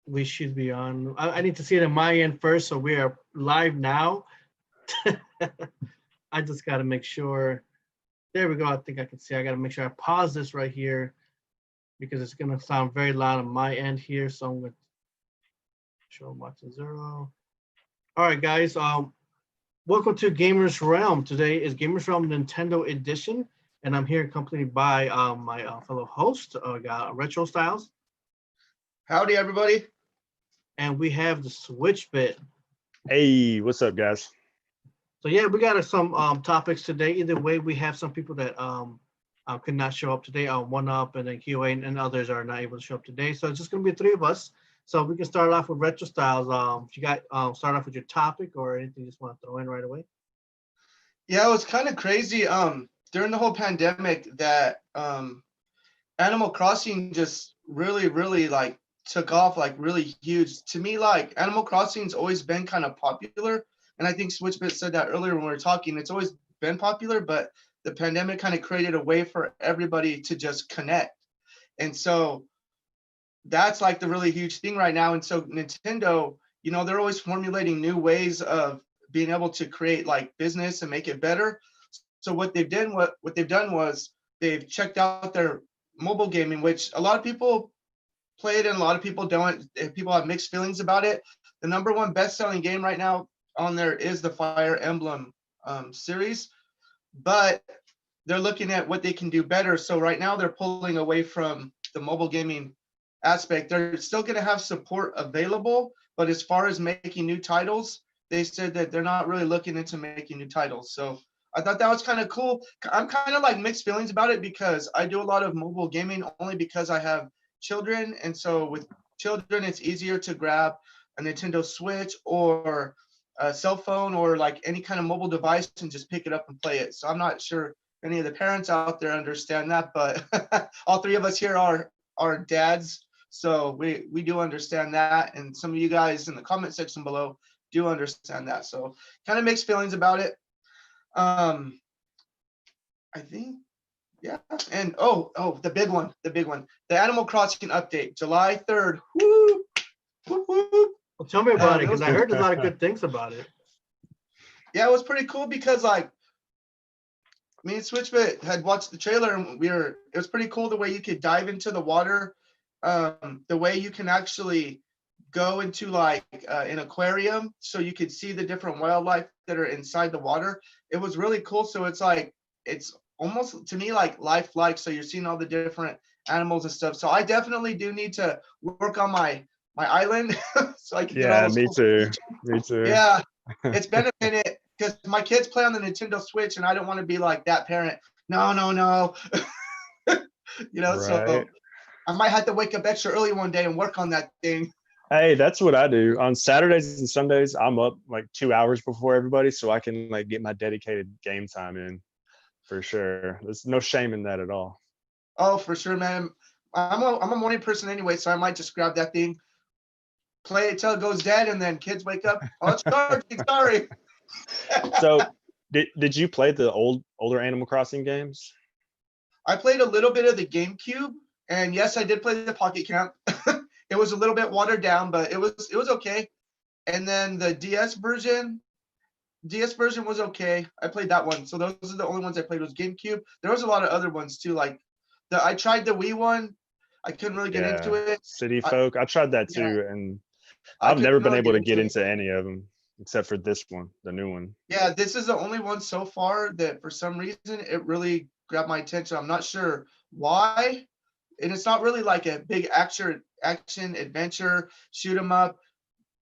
We should be on. I need to see it in my end first, so we are live now. I just got to make sure. There we go. I think I can see. I got to make sure I pause this right here because it's going to sound very loud on my end here. So I'm going to show watching 0. All right, guys. Welcome to Gamer's Realm. Today is Gamer's Realm Nintendo Edition, and I'm here accompanied by my fellow host, got Retro Styles. Howdy, everybody. And we have the Switch Bit. Hey, what's up, guys? So yeah, we got some topics today. Either way, we have some people that could not show up today. One Up and then QA and others are not able to show up today. So it's just gonna be 3 of us. So we can start off with Retro Styles. If you got start off with your topic or anything you just want to throw in right away. Yeah, it was kind of crazy. During the whole pandemic, that Animal Crossing just really like took off like really huge. To me, like Animal Crossing's always been kind of popular, and I think Switchbit said that earlier when we were talking. It's always been popular, but the pandemic kind of created a way for everybody to just connect, and so that's like the really huge thing right now. And so Nintendo, they're always formulating new ways of being able to create like business and make it better. So what they've done was they've checked out their mobile gaming, which a lot of people play it and a lot of people don't. People have mixed feelings about it. The #1 best-selling game right now on there is the Fire Emblem series, but they're looking at what they can do better. So right now they're pulling away from the mobile gaming aspect. They're still going to have support available, but as far as making new titles, they said that they're not really looking into making new titles. So I thought that was kind of cool. I'm kind of like mixed feelings about it because I do a lot of mobile gaming only because I have children. And so with children, it's easier to grab a Nintendo Switch or a cell phone or like any kind of mobile device and just pick it up and play it. So I'm not sure any of the parents out there understand that, but all 3 of us here are dads. So we do understand that. And some of you guys in the comment section below do understand that. So kind of mixed feelings about it. I think, yeah. And the big one, the Animal Crossing update, July 3rd. Woo, woo, woo. Well, tell me about it because I heard a lot of good things about it. Yeah, it was pretty cool because like me and Switchbit had watched the trailer and it was pretty cool the way you could dive into the water, the way you can actually go into like an aquarium so you could see the different wildlife that are inside the water. It was really cool. So it's almost to me like lifelike. So you're seeing all the different animals and stuff. So I definitely do need to work on my island so I can get all those me cool too. features. Me too. Yeah, it's been a minute because my kids play on the Nintendo Switch and I don't want to be like that parent. No. Right. So I might have to wake up extra early one day and work on that thing. Hey, that's what I do. On Saturdays and Sundays, I'm up like 2 hours before everybody so I can like get my dedicated game time in for sure. There's no shame in that at all. Oh, for sure, man. I'm a morning person anyway, so I might just grab that thing, play it till it goes dead, and then kids wake up. Oh, it's charging, sorry. So did you play the older Animal Crossing games? I played a little bit of the GameCube, and yes, I did play the Pocket Camp. It was a little bit watered down, but it was okay. And then the DS version was okay. I played that one. So those are the only ones I played was GameCube. There was a lot of other ones too. Like I tried the Wii one. I couldn't really get into it. City Folk. I tried that too, and I've never been able to get into any of them except for this one, the new one. Yeah, this is the only one so far that for some reason it really grabbed my attention. I'm not sure why. And it's not really like a big action adventure shoot 'em up.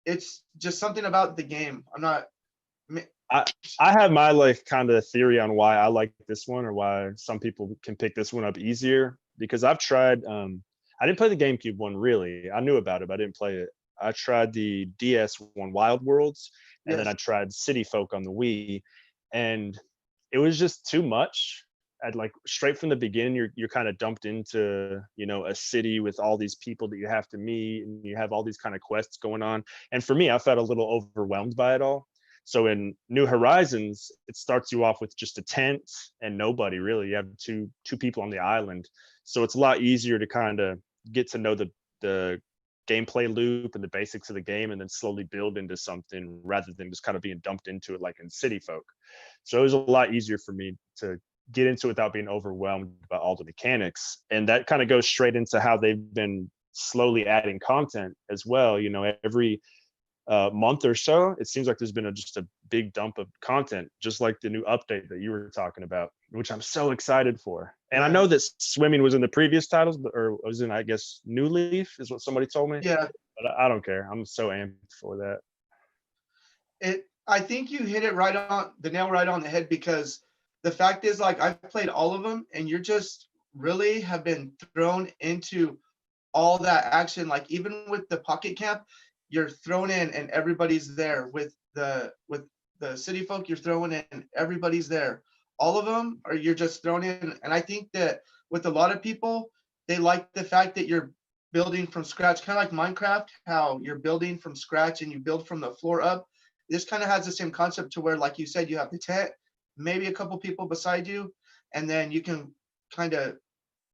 It's just something about the game. I have my like kind of theory on why I like this one or why some people can pick this one up easier, because I've tried I didn't play the GameCube one really. I knew about it, but I didn't play it. I tried the DS one, Wild Worlds, and then I tried City Folk on the Wii, and it was just too much. At like straight from the beginning, you're kind of dumped into a city with all these people that you have to meet, and you have all these kind of quests going on. And for me, I felt a little overwhelmed by it all. So in New Horizons, it starts you off with just a tent and nobody really. You have two people on the island, so it's a lot easier to kind of get to know the gameplay loop and the basics of the game, and then slowly build into something rather than just kind of being dumped into it like in City Folk. So it was a lot easier for me to get into it without being overwhelmed by all the mechanics. And that kind of goes straight into how they've been slowly adding content as well. You know, every month or so, it seems like there's been just a big dump of content, just like the new update that you were talking about, which I'm so excited for. And I know that swimming was in the previous titles, or was in, I guess, New Leaf is what somebody told me. Yeah. But I don't care. I'm so amped for that. I think you hit it right on the nail right on the head, because the fact is, like, I've played all of them, and you're just really have been thrown into all that action. Like, even with the pocket camp, you're thrown in and everybody's there. With the City Folk, you're thrown in, everybody's there. All of them are, you're just thrown in. And I think that with a lot of people, they like the fact that you're building from scratch, kind of like Minecraft, how you're building from scratch and you build from the floor up. This kind of has the same concept, to where, like you said, you have the tent, maybe a couple people beside you, and then you can kind of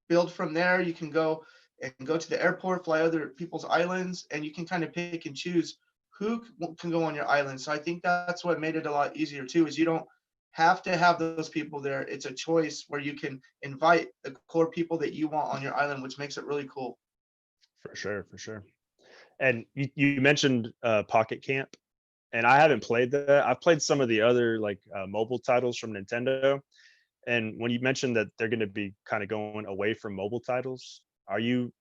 build from there. You can go to the airport, fly other people's islands, and you can kind of pick and choose who can go on your island. So I think that's what made it a lot easier too, is you don't have to have those people there. It's a choice where you can invite the core people that you want on your island, which makes it really cool. For sure. And you mentioned Pocket Camp, and I haven't played that. I've played some of the other like mobile titles from Nintendo. And when you mentioned that they're going to be kind of going away from mobile titles, are you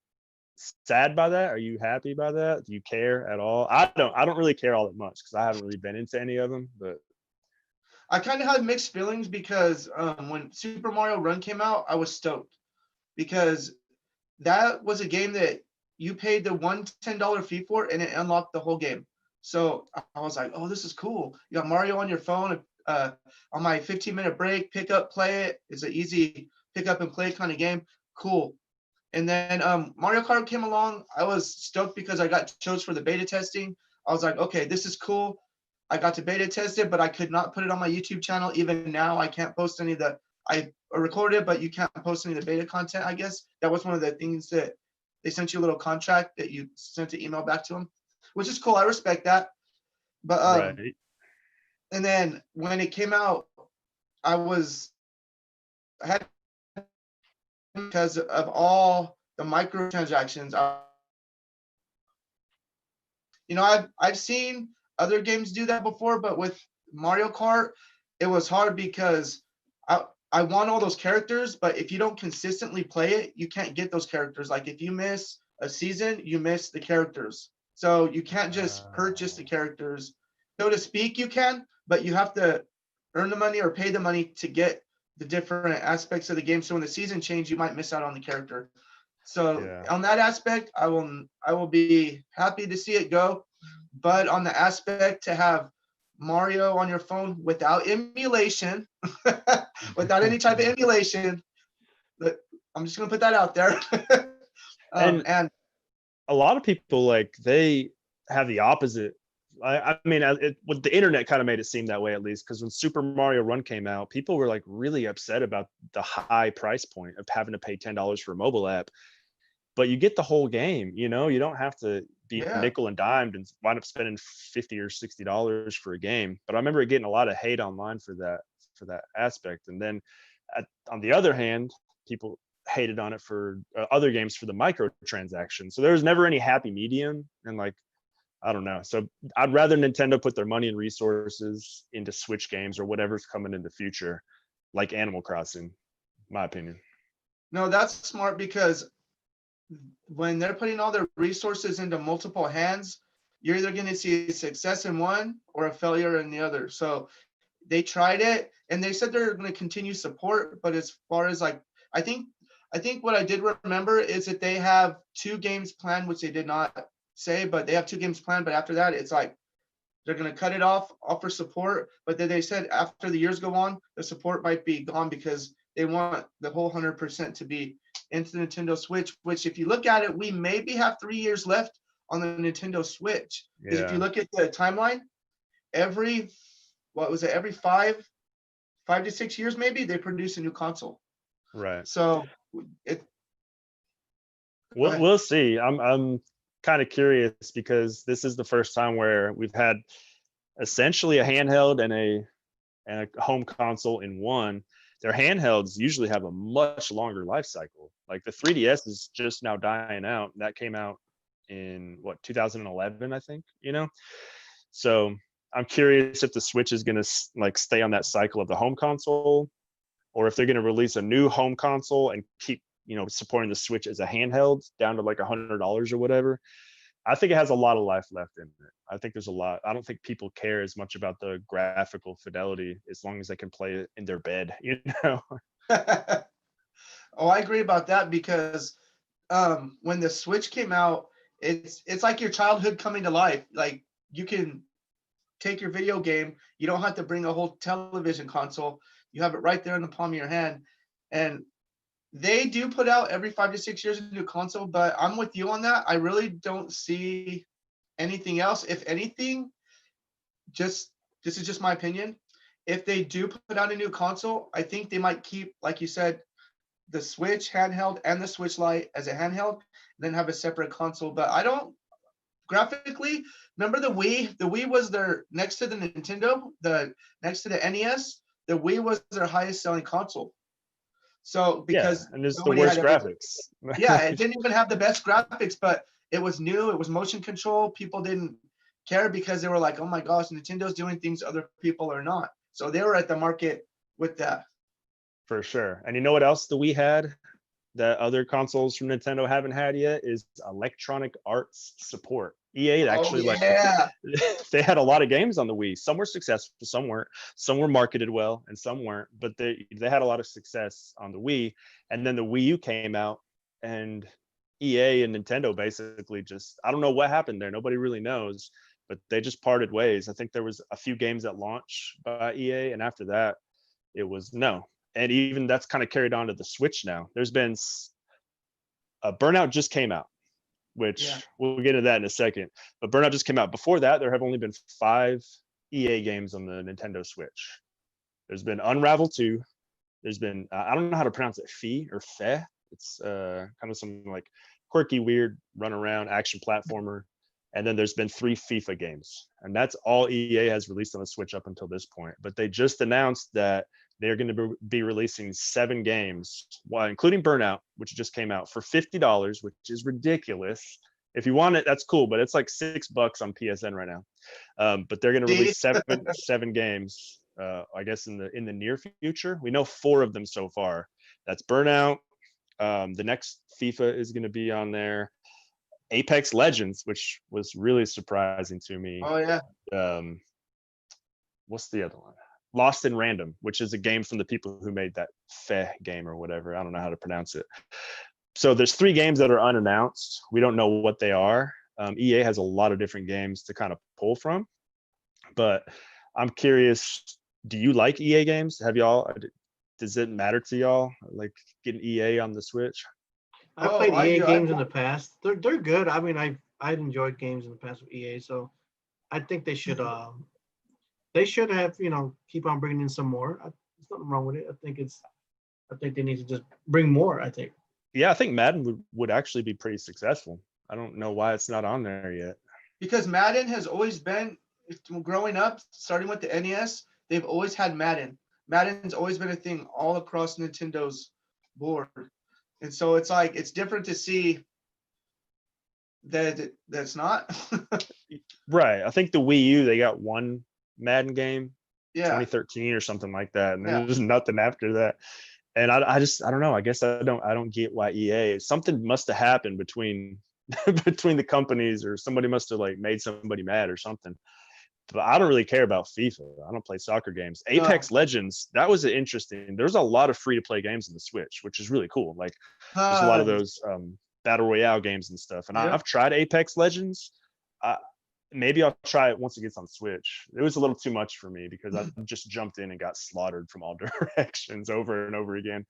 sad by that? Are you happy by that? Do you care at all? I don't really care all that much, because I haven't really been into any of them. But I kind of had mixed feelings, because when Super Mario Run came out, I was stoked, because that was a game that you paid the $110 fee for, and it unlocked the whole game. So I was like, oh, this is cool. You got Mario on your phone. On my 15-minute break, pick up, play it. It's an easy pick up and play kind of game. Cool. And then Mario Kart came along. I was stoked because I got chose for the beta testing. I was like, okay, this is cool. I got to beta test it, but I could not put it on my YouTube channel. Even now, I can't post any of the, I recorded it, but you can't post any of the beta content, I guess. That was one of the things that they sent you a little contract that you sent an email back to them, which is cool. I respect that. But right. And then when it came out, I had, because of all the microtransactions. You know, I've seen other games do that before, but with Mario Kart, it was hard, because I want all those characters, but if you don't consistently play it, you can't get those characters. Like, if you miss a season, you miss the characters. So you can't just purchase the characters, so to speak. You can, but you have to earn the money or pay the money to get the different aspects of the game. So when the season change, you might miss out on the character. So on that aspect, I will be happy to see it go. But on the aspect to have Mario on your phone without emulation, without any type of emulation, I'm just gonna put that out there. And a lot of people, like, they have the opposite. I mean, with the internet kind of made it seem that way, at least, because when Super Mario Run came out, people were like really upset about the high price point of having to pay $10 for a mobile app. But you get the whole game, you know. You don't have to be nickel and dimed and wind up spending $50 or $60 for a game. But I remember getting a lot of hate online for that aspect. And then on the other hand, people hated on it for other games for the microtransactions. So there was never any happy medium. And, like, I don't know. So I'd rather Nintendo put their money and resources into Switch games or whatever's coming in the future, like Animal Crossing, my opinion. No, that's smart, because when they're putting all their resources into multiple hands, you're either going to see success in one or a failure in the other. So they tried it, and they said they're going to continue support. But as far as, like, I think what I did remember is that they have 2 games planned, which they did not say, but they have 2 games planned. But after that, it's like they're going to cut it off, offer support. But then they said after the years go on, the support might be gone, because they want the whole 100% to be into the Nintendo Switch, which, if you look at it, we maybe have 3 years left on the Nintendo Switch. Because if you look at the timeline, every 5 to 6 years, maybe, they produce a new console. Right. So we'll see. I'm kind of curious because this is the first time where we've had essentially a handheld and a home console in one. Their handhelds usually have a much longer life cycle. Like the 3DS is just now dying out. That came out in what, 2011, I think, So I'm curious if the Switch is going to like stay on that cycle of the home console, or if they're going to release a new home console and keep, supporting the Switch as a handheld down to like $100 or whatever. I think it has a lot of life left in it. I think there's a lot. I don't think people care as much about the graphical fidelity as long as they can play it in their bed, Oh, I agree about that because when the Switch came out, it's like your childhood coming to life. Like you can take your video game. You don't have to bring a whole television console. You have it right there in the palm of your hand. And they do put out every 5 to 6 years a new console, but I'm with you on that. I really don't see anything else. If anything, this is just my opinion. If they do put out a new console, I think they might keep, like you said, the Switch handheld and the Switch Lite as a handheld, and then have a separate console. But I don't graphically remember the Wii. The Wii was their next to the Nintendo, next to the NES. The Wii was their highest selling console. So because and it's the worst graphics. Yeah, it didn't even have the best graphics, but it was new. It was motion control. People didn't care because they were like, oh my gosh, Nintendo's doing things other people are not. So they were at the market with that. For sure. And you know what else that we had that other consoles from Nintendo haven't had yet is Electronic Arts support. EA actually they had a lot of games on the Wii. Some were successful, some weren't. Some were marketed well and some weren't, but they had a lot of success on the Wii. And then the Wii U came out and EA and Nintendo basically just, I don't know what happened there. Nobody really knows, but they just parted ways. I think there was a few games at launch by EA, and after that it was no. And even that's kind of carried on to the Switch now. There's been Burnout just came out, which we'll get into that in a second. But Burnout just came out. Before that, there have only been 5 EA games on the Nintendo Switch. There's been Unravel 2. There's been, I don't know how to pronounce it, Fe. It's kind of some like quirky, weird run around action platformer. And then there's been 3 FIFA games. And that's all EA has released on the Switch up until this point. But they just announced that they're going to be releasing 7 games, including Burnout, which just came out, for $50, which is ridiculous. If you want it, that's cool, but it's like $6 on PSN right now. But they're going to release seven games, I guess in the near future. We know 4 of them so far. That's Burnout. The next FIFA is going to be on there. Apex Legends, which was really surprising to me. Oh yeah. What's the other one? Lost in Random, which is a game from the people who made that Fe game or whatever. I don't know how to pronounce it. So there's 3 games that are unannounced. We don't know what they are. EA has a lot of different games to kind of pull from. But I'm curious, do you like EA games? Does it matter to y'all, like getting EA on the Switch? I played EA games in the past. They're good. I mean, I've enjoyed games in the past with EA, so I think they should have, keep on bringing in some more. There's nothing wrong with it. I think they need to just bring more, I think. Yeah, I think Madden would actually be pretty successful. I don't know why it's not on there yet. Because Madden has always been, growing up, starting with the NES, they've always had Madden. Madden's always been a thing all across Nintendo's board. And so it's like, it's different to see that that's not. Right. I think the Wii U, they got one Madden game, 2013 or something like that, and there's nothing after that. And I don't know. I guess I don't get why EA. Something must have happened between the companies, or somebody must have like made somebody mad or something. But I don't really care about FIFA. I don't play soccer games. Apex Legends, that was interesting. There's a lot of free to play games on the Switch, which is really cool. Like there's a lot of those battle royale games and stuff. And I've tried Apex Legends. Maybe I'll try it once it gets on Switch. It was a little too much for me because I just jumped in and got slaughtered from all directions over and over again.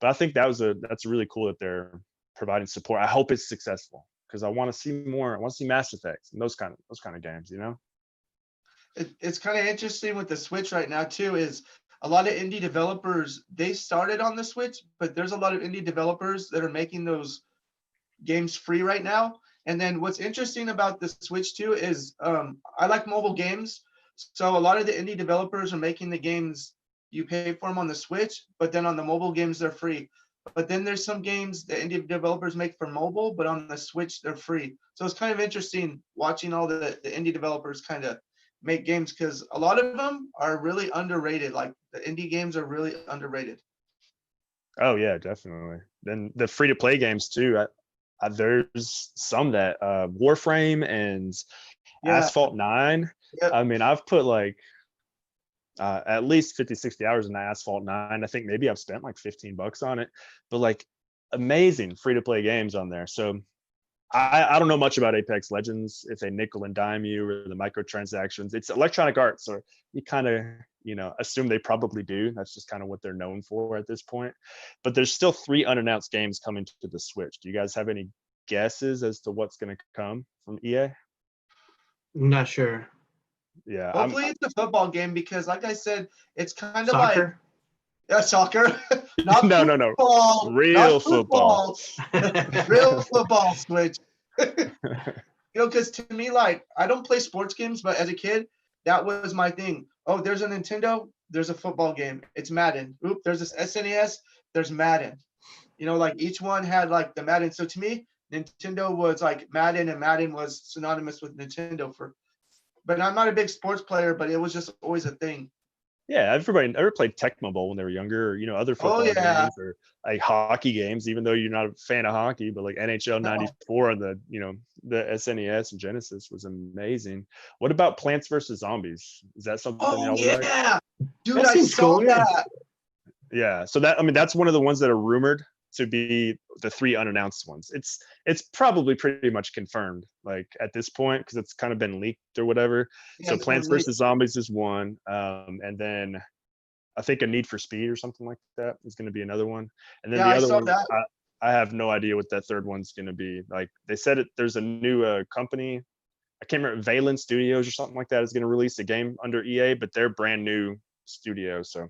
But I think that's really cool that they're providing support. I hope it's successful because I want to see more. I want to see Mass Effect and those kind of games, It's kind of interesting with the Switch right now too, is a lot of indie developers, they started on the Switch, but there's a lot of indie developers that are making those games free right now. And then what's interesting about the Switch too is I like mobile games. So a lot of the indie developers are making the games, you pay for them on the Switch, but then on the mobile games, they're free. But then there's some games that indie developers make for mobile, but on the Switch, they're free. So it's kind of interesting watching all the indie developers kind of make games, because a lot of them are really underrated. Like the indie games are really underrated. Oh yeah, definitely. Then the free to play games too. There's some that Warframe and Yeah. Asphalt 9. Yep. I mean, I've put like at least 50, 60 hours in Asphalt 9. I think maybe I've spent like $15 on it, but like amazing free to play games on there. So I don't know much about Apex Legends, if they nickel and dime you or the microtransactions. It's Electronic Arts, so you kind of, assume they probably do. That's just kind of what they're known for at this point. But there's still 3 unannounced games coming to the Switch. Do you guys have any guesses as to what's going to come from EA? I'm not sure. Yeah. Hopefully it's a football game, because like I said, it's kind of Soccer? like soccer. Not No. football, Real not football. Real football Switch. Because to me, like, I don't play sports games, but as a kid, that was my thing. Oh, there's a Nintendo, there's a football game. It's Madden. Oop, there's this SNES, there's Madden. Like each one had like the Madden. So to me, Nintendo was like Madden, and Madden was synonymous with Nintendo but I'm not a big sports player, but it was just always a thing. Yeah, everybody ever played Tecmo Bowl when they were younger, or other football games, or like hockey games, even though you're not a fan of hockey, but like NHL '94 and the SNES and Genesis was amazing. What about Plants vs Zombies? Is that something y'all would like? Dude, I saw that. Yeah, so that's one of the ones that are rumored to be the 3 unannounced ones. It's probably pretty much confirmed, like at this point, because it's kind of been leaked or whatever. Yeah, So Plants vs Zombies is one, and then I think a Need for Speed or something like that is going to be another one. And then the other one, I have no idea what that third one's going to be. Like they said, there's a new company, I can't remember, Valen Studios or something like that, is going to release a game under EA, but they're brand new studio, so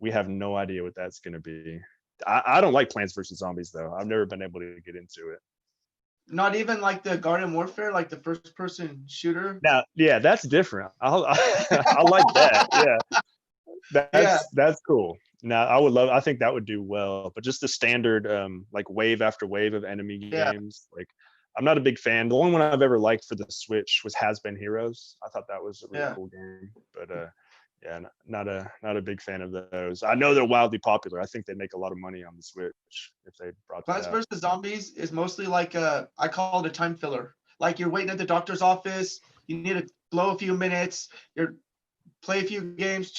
we have no idea what that's going to be. I don't like Plants vs Zombies though. I've never been able to get into it. Not even like the Garden Warfare, like the first-person shooter. Now, yeah, that's different. I like that. Yeah, that's cool. Now, I think that would do well. But just the standard, like wave after wave of enemy games, like I'm not a big fan. The only one I've ever liked for the Switch was Has Been Heroes. I thought that was a really cool game, but yeah, not a big fan of those. I know they're wildly popular. I think they make a lot of money on the Switch if they brought that. Plants vs Zombies is mostly like I call it a time filler. Like you're waiting at the doctor's office, you need to blow a few minutes, play a few games.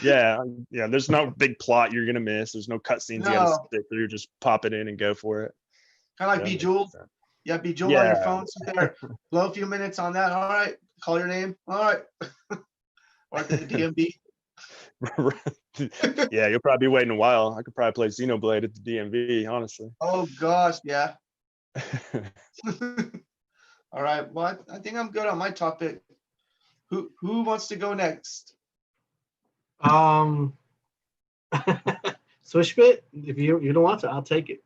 yeah. There's no big plot you're gonna miss. There's no cutscenes you gotta stick through. Just pop it in and go for it. Kind of like Bejeweled. Yeah, Bejeweled on your phone. Sit there, blow a few minutes on that. All right, call your name. All right. Or the DMV. Yeah, you'll probably be waiting a while. I could probably play Xenoblade at the DMV, honestly. Oh gosh, yeah. All right, well, I think I'm good on my topic. Who wants to go next? Switch bit. If you don't want to, I'll take it.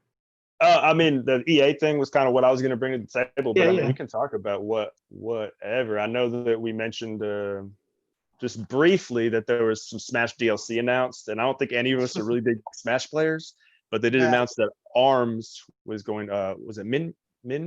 I mean, the EA thing was kind of what I was going to bring to the table, but we can talk about whatever. I know that we mentioned just briefly that there was some Smash DLC announced, and I don't think any of us are really big Smash players, but they did announce that ARMS was going. Was it Min? I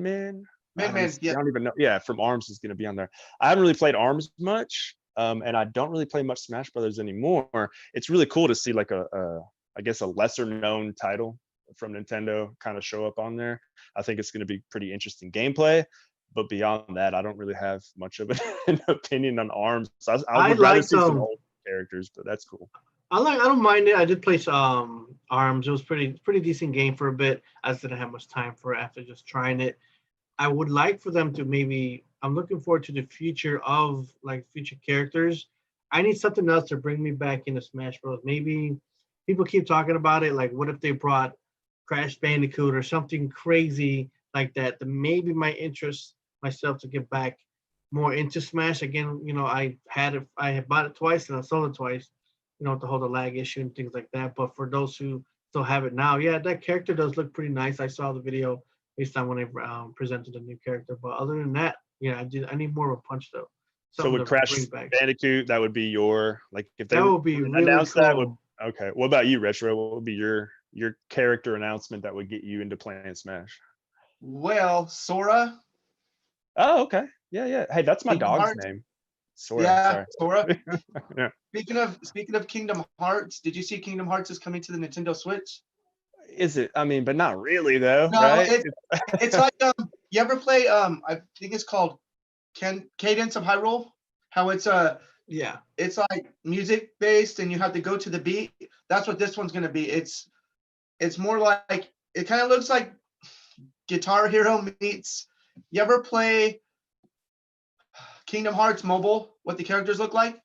don't even know. Yeah, from ARMS is going to be on there. I haven't really played ARMS much, and I don't really play much Smash Brothers anymore. It's really cool to see like I guess a lesser known title from Nintendo kind of show up on there. I think it's going to be pretty interesting gameplay, but beyond that, I don't really have much of an opinion on ARMS. So I would rather see some old characters, but that's cool. I don't mind it. I did play ARMS. It was pretty decent game for a bit. I just didn't have much time for it after just trying it. I would like for them to I'm looking forward to the future of like future characters. I need something else to bring me back into Smash Bros. Maybe people keep talking about it. Like, what if they brought Crash Bandicoot or something crazy like that maybe might interest myself to get back more into Smash again. I had bought it twice and I sold it twice, with the whole lag issue and things like that. But for those who still have it now, that character does look pretty nice. I saw the video based on when they presented a new character. But other than that, yeah, I need more of a punch though. So Something would to Crash bring back. Bandicoot, that would be your, like, if they That would be really announced that, would, cool. okay. What about you, Retro? What would be your character announcement that would get you into playing Smash? Well, Sora. Oh, okay. Yeah, yeah. Hey, that's my Kingdom dog's Hearts. name. Sora. Yeah, Sorry. Sora. Yeah. Speaking of Kingdom Hearts, did you see Kingdom Hearts is coming to the Nintendo Switch? Is it? I mean, but not really though, No, right? it's like you ever play I think it's called Cadence of Hyrule? How it's Yeah. it's like music based and you have to go to the beat. That's what this one's gonna be. It's more like, it kind of looks like Guitar Hero meets. You ever play Kingdom Hearts Mobile? What the characters look like?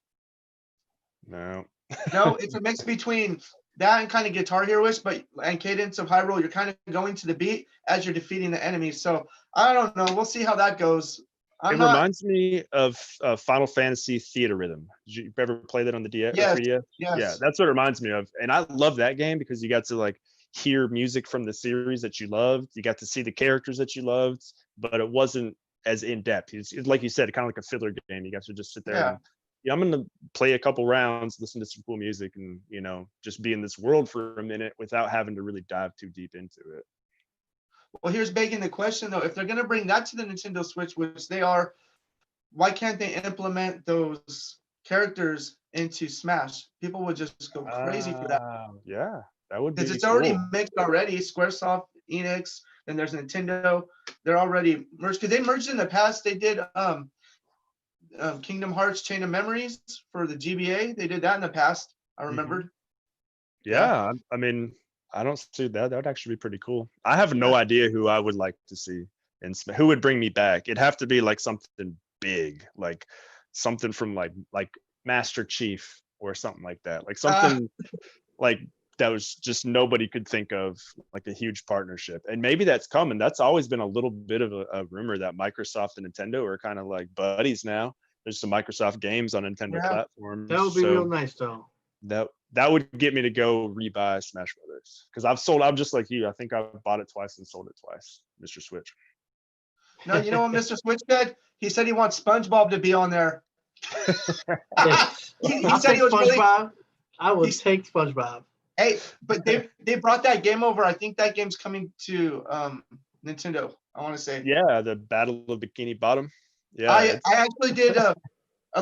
No. No, it's a mix between that and kind of Guitar Hero-ish, and Cadence of Hyrule, you're kind of going to the beat as you're defeating the enemies. So I don't know. We'll see how that goes. It reminds me of Final Fantasy Theater Rhythm. Did you ever play that on the DS or Yes, 3DS? yes. Yeah, that's what it reminds me of. And I love that game because you got to like hear music from the series that you loved. You got to see the characters that you loved, but it wasn't as in depth. It's like you said, kind of like a filler game. You got to just sit there. Yeah. And, yeah, I'm gonna play a couple rounds, listen to some cool music, and just be in this world for a minute without having to really dive too deep into it. Well, here's begging the question though: if they're gonna bring that to the Nintendo Switch, which they are, why can't they implement those characters into Smash? People would just go crazy for that. Yeah, that would be Because it's already cool. mixed already. Squaresoft, Enix, then there's Nintendo. They're already merged. Because they merged in the past. They did Kingdom Hearts Chain of Memories for the GBA. They did that in the past. I remembered. Yeah, I mean, I don't see that. That would actually be pretty cool. I have no idea who I would like to see and who would bring me back. It'd have to be like something big, like something from like Master Chief or something like that. Like something like that was just nobody could think of, like a huge partnership. And maybe that's coming. That's always been a little bit of a rumor that Microsoft and Nintendo are kind of like buddies now. There's some Microsoft games on Nintendo platforms. That would be real nice though. That would get me to go rebuy Smash Brothers, because I'm just like you. I think I bought it twice and sold it twice, Mr. Switch. No, you know what Mr. Switch said? He said he wants SpongeBob to be on there. He said he was SpongeBob. I would take SpongeBob. Hey, but they brought that game over. I think that game's coming to Nintendo. I want to say. Yeah, the Battle of Bikini Bottom. Yeah, I actually did a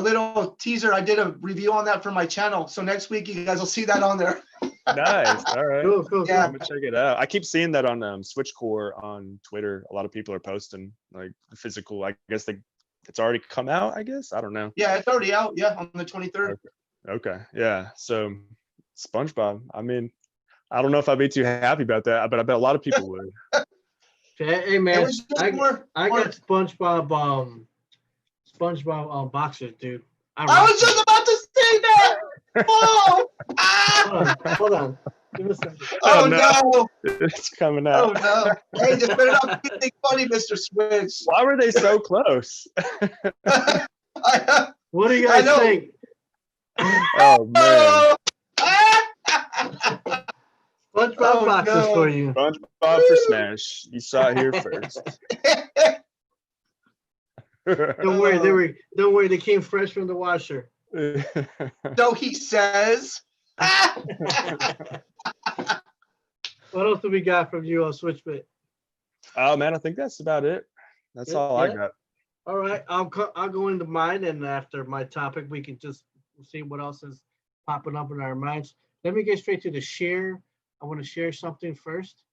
little teaser. I did a review on that for my channel. So next week you guys will see that on there. Nice. All right. Cool. Yeah. I'm gonna check it out. I keep seeing that on Switch Core on Twitter. A lot of people are posting like the physical. I guess it's already come out. I guess I don't know. Yeah, it's already out. Yeah, on the 23rd. Okay. Yeah. So SpongeBob. I mean, I don't know if I'd be too happy about that, but I bet a lot of people would. Hey man, I got SpongeBob boxers, dude. I was just about to say that. Oh, hold on. Give me a second. Oh no. It's coming out. Oh no. Hey, this better not be anything funny, Mr. Switch. Why were they so close? What do you guys think? Oh man. SpongeBob boxes for you. SpongeBob for Smash. You saw it here first. Don't worry, they came fresh from the washer. So he says. What else do we got from you on SwitchBit? Oh man, I think that's about it. That's all I got. All right, I'll go into mine, and after my topic, we can just see what else is popping up in our minds. Let me get straight to the share. I want to share something first,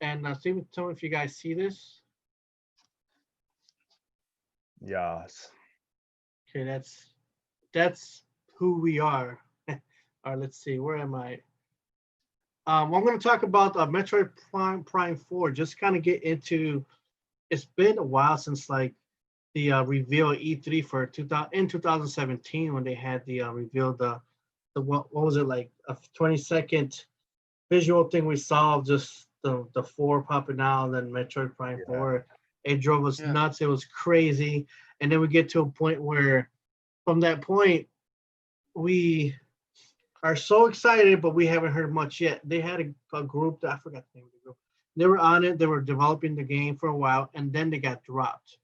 and tell me if you guys see this. Yes. Okay, that's who we are. All right, let's see. Where am I? I'm going to talk about Metroid Prime 4. Just kind of get into. It's been a while since like the reveal at E3 for 2017 when they had the reveal the what was it, like a 20-second visual thing we saw of just the 4 popping out, and then Metroid Prime 4. It drove us nuts. It was crazy. And then we get to a point where from that point we are so excited, but we haven't heard much yet. They had a group that I forgot the name of the group. They were on it. They were developing the game for a while, and then they got dropped.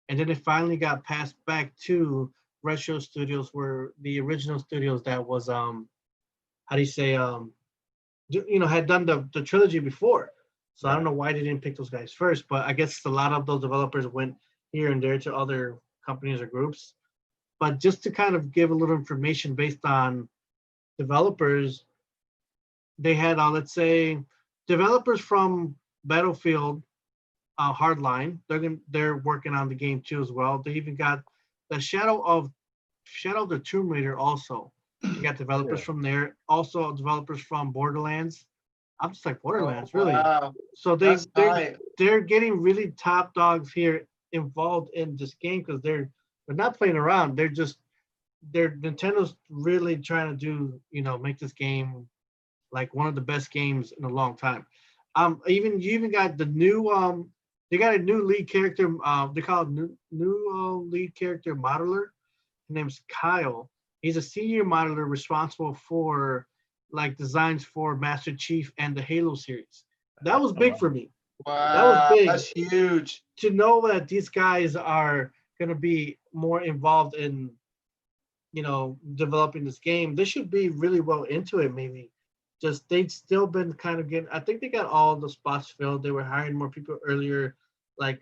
And then it finally got passed back to Retro Studios, where the original studios that was how do you say had done the trilogy before. So I don't know why they didn't pick those guys first, but I guess a lot of those developers went here and there to other companies or groups. But just to kind of give a little information based on developers, they had let's say developers from Battlefield Hardline. They're working on the game too as well. They even got the Shadow of the Tomb Raider also. You got developers from there, also developers from Borderlands. I'm just like Borderlands, really. Wow. So That's tight. they're getting really top dogs here involved in this game because they're not playing around. They're Nintendo's really trying to do make this game like one of the best games in a long time. You even got the new they got a new lead character. They call it new lead character modeler. His name's Kyle. He's a senior modeler responsible for like designs for Master Chief and the Halo series. That was big for me. Wow, That was big. that's huge. To know that these guys are going to be more involved in, developing this game. They should be really well into it. Maybe just they've still been kind of getting. I think they got all the spots filled. They were hiring more people earlier, like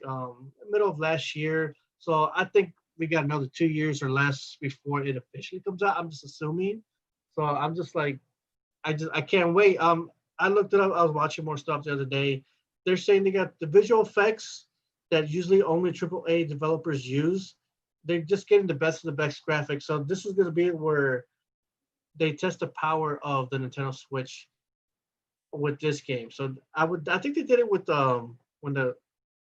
middle of last year. So I think we got another 2 years or less before it officially comes out. I'm just assuming. So I'm just like, I can't wait. I looked it up. I was watching more stuff the other day. They're saying they got the visual effects that usually only AAA developers use. They're just getting the best of the best graphics. So this is going to be where they test the power of the Nintendo Switch with this game. So I think they did it with when the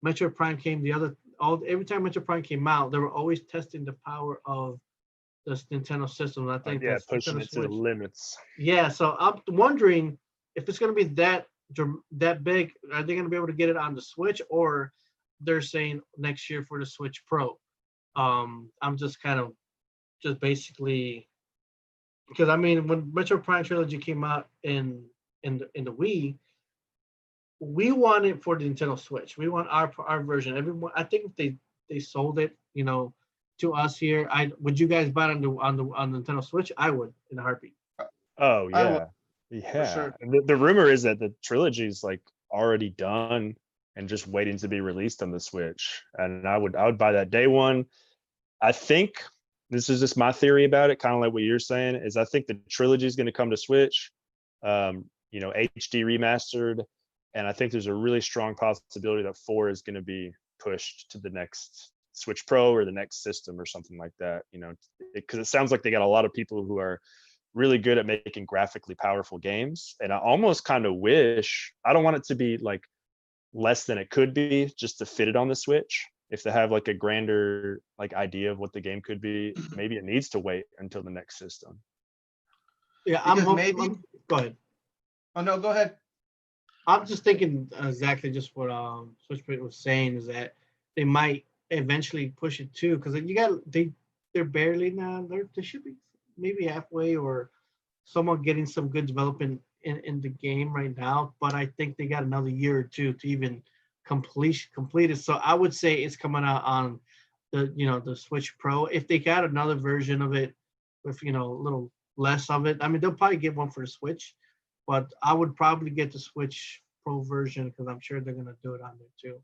Metro Prime came. Every time Metro Prime came out, they were always testing the power of this Nintendo system. I think pushing it to the limits. Yeah, so I'm wondering if it's going to be that big. Are they going to be able to get it on the Switch, or they're saying next year for the Switch Pro? I'm just kind of basically because I mean when Metro Prime Trilogy came out in the Wii, we want it for the Nintendo Switch. We want our version. Everyone, I think if they sold it, to us here, would you guys buy it on the Nintendo Switch? I would in a heartbeat. Oh I yeah, would, yeah. sure. And the rumor is that the trilogy is like already done and just waiting to be released on the Switch. And I would buy that day one. I think this is just my theory about it, kind of like what you're saying, is I think the trilogy is going to come to Switch, HD remastered, and I think there's a really strong possibility that 4 is going to be pushed to the next Switch Pro or the next system or something like that, because it sounds like they got a lot of people who are really good at making graphically powerful games. And I almost kind of wish, I don't want it to be like less than it could be just to fit it on the Switch. If they have like a grander like idea of what the game could be, maybe it needs to wait until the next system. Yeah, go ahead. Oh no, go ahead. I'm just thinking exactly just what Switchbit was saying is that they might eventually push it too, because they're barely now. They should be maybe halfway or somewhat getting some good development in the game right now. But I think they got another year or two to even complete it. So I would say it's coming out on the Switch Pro. If they got another version of it with a little less of it, I mean they'll probably get one for the Switch, but I would probably get the Switch Pro version because I'm sure they're gonna do it on there too.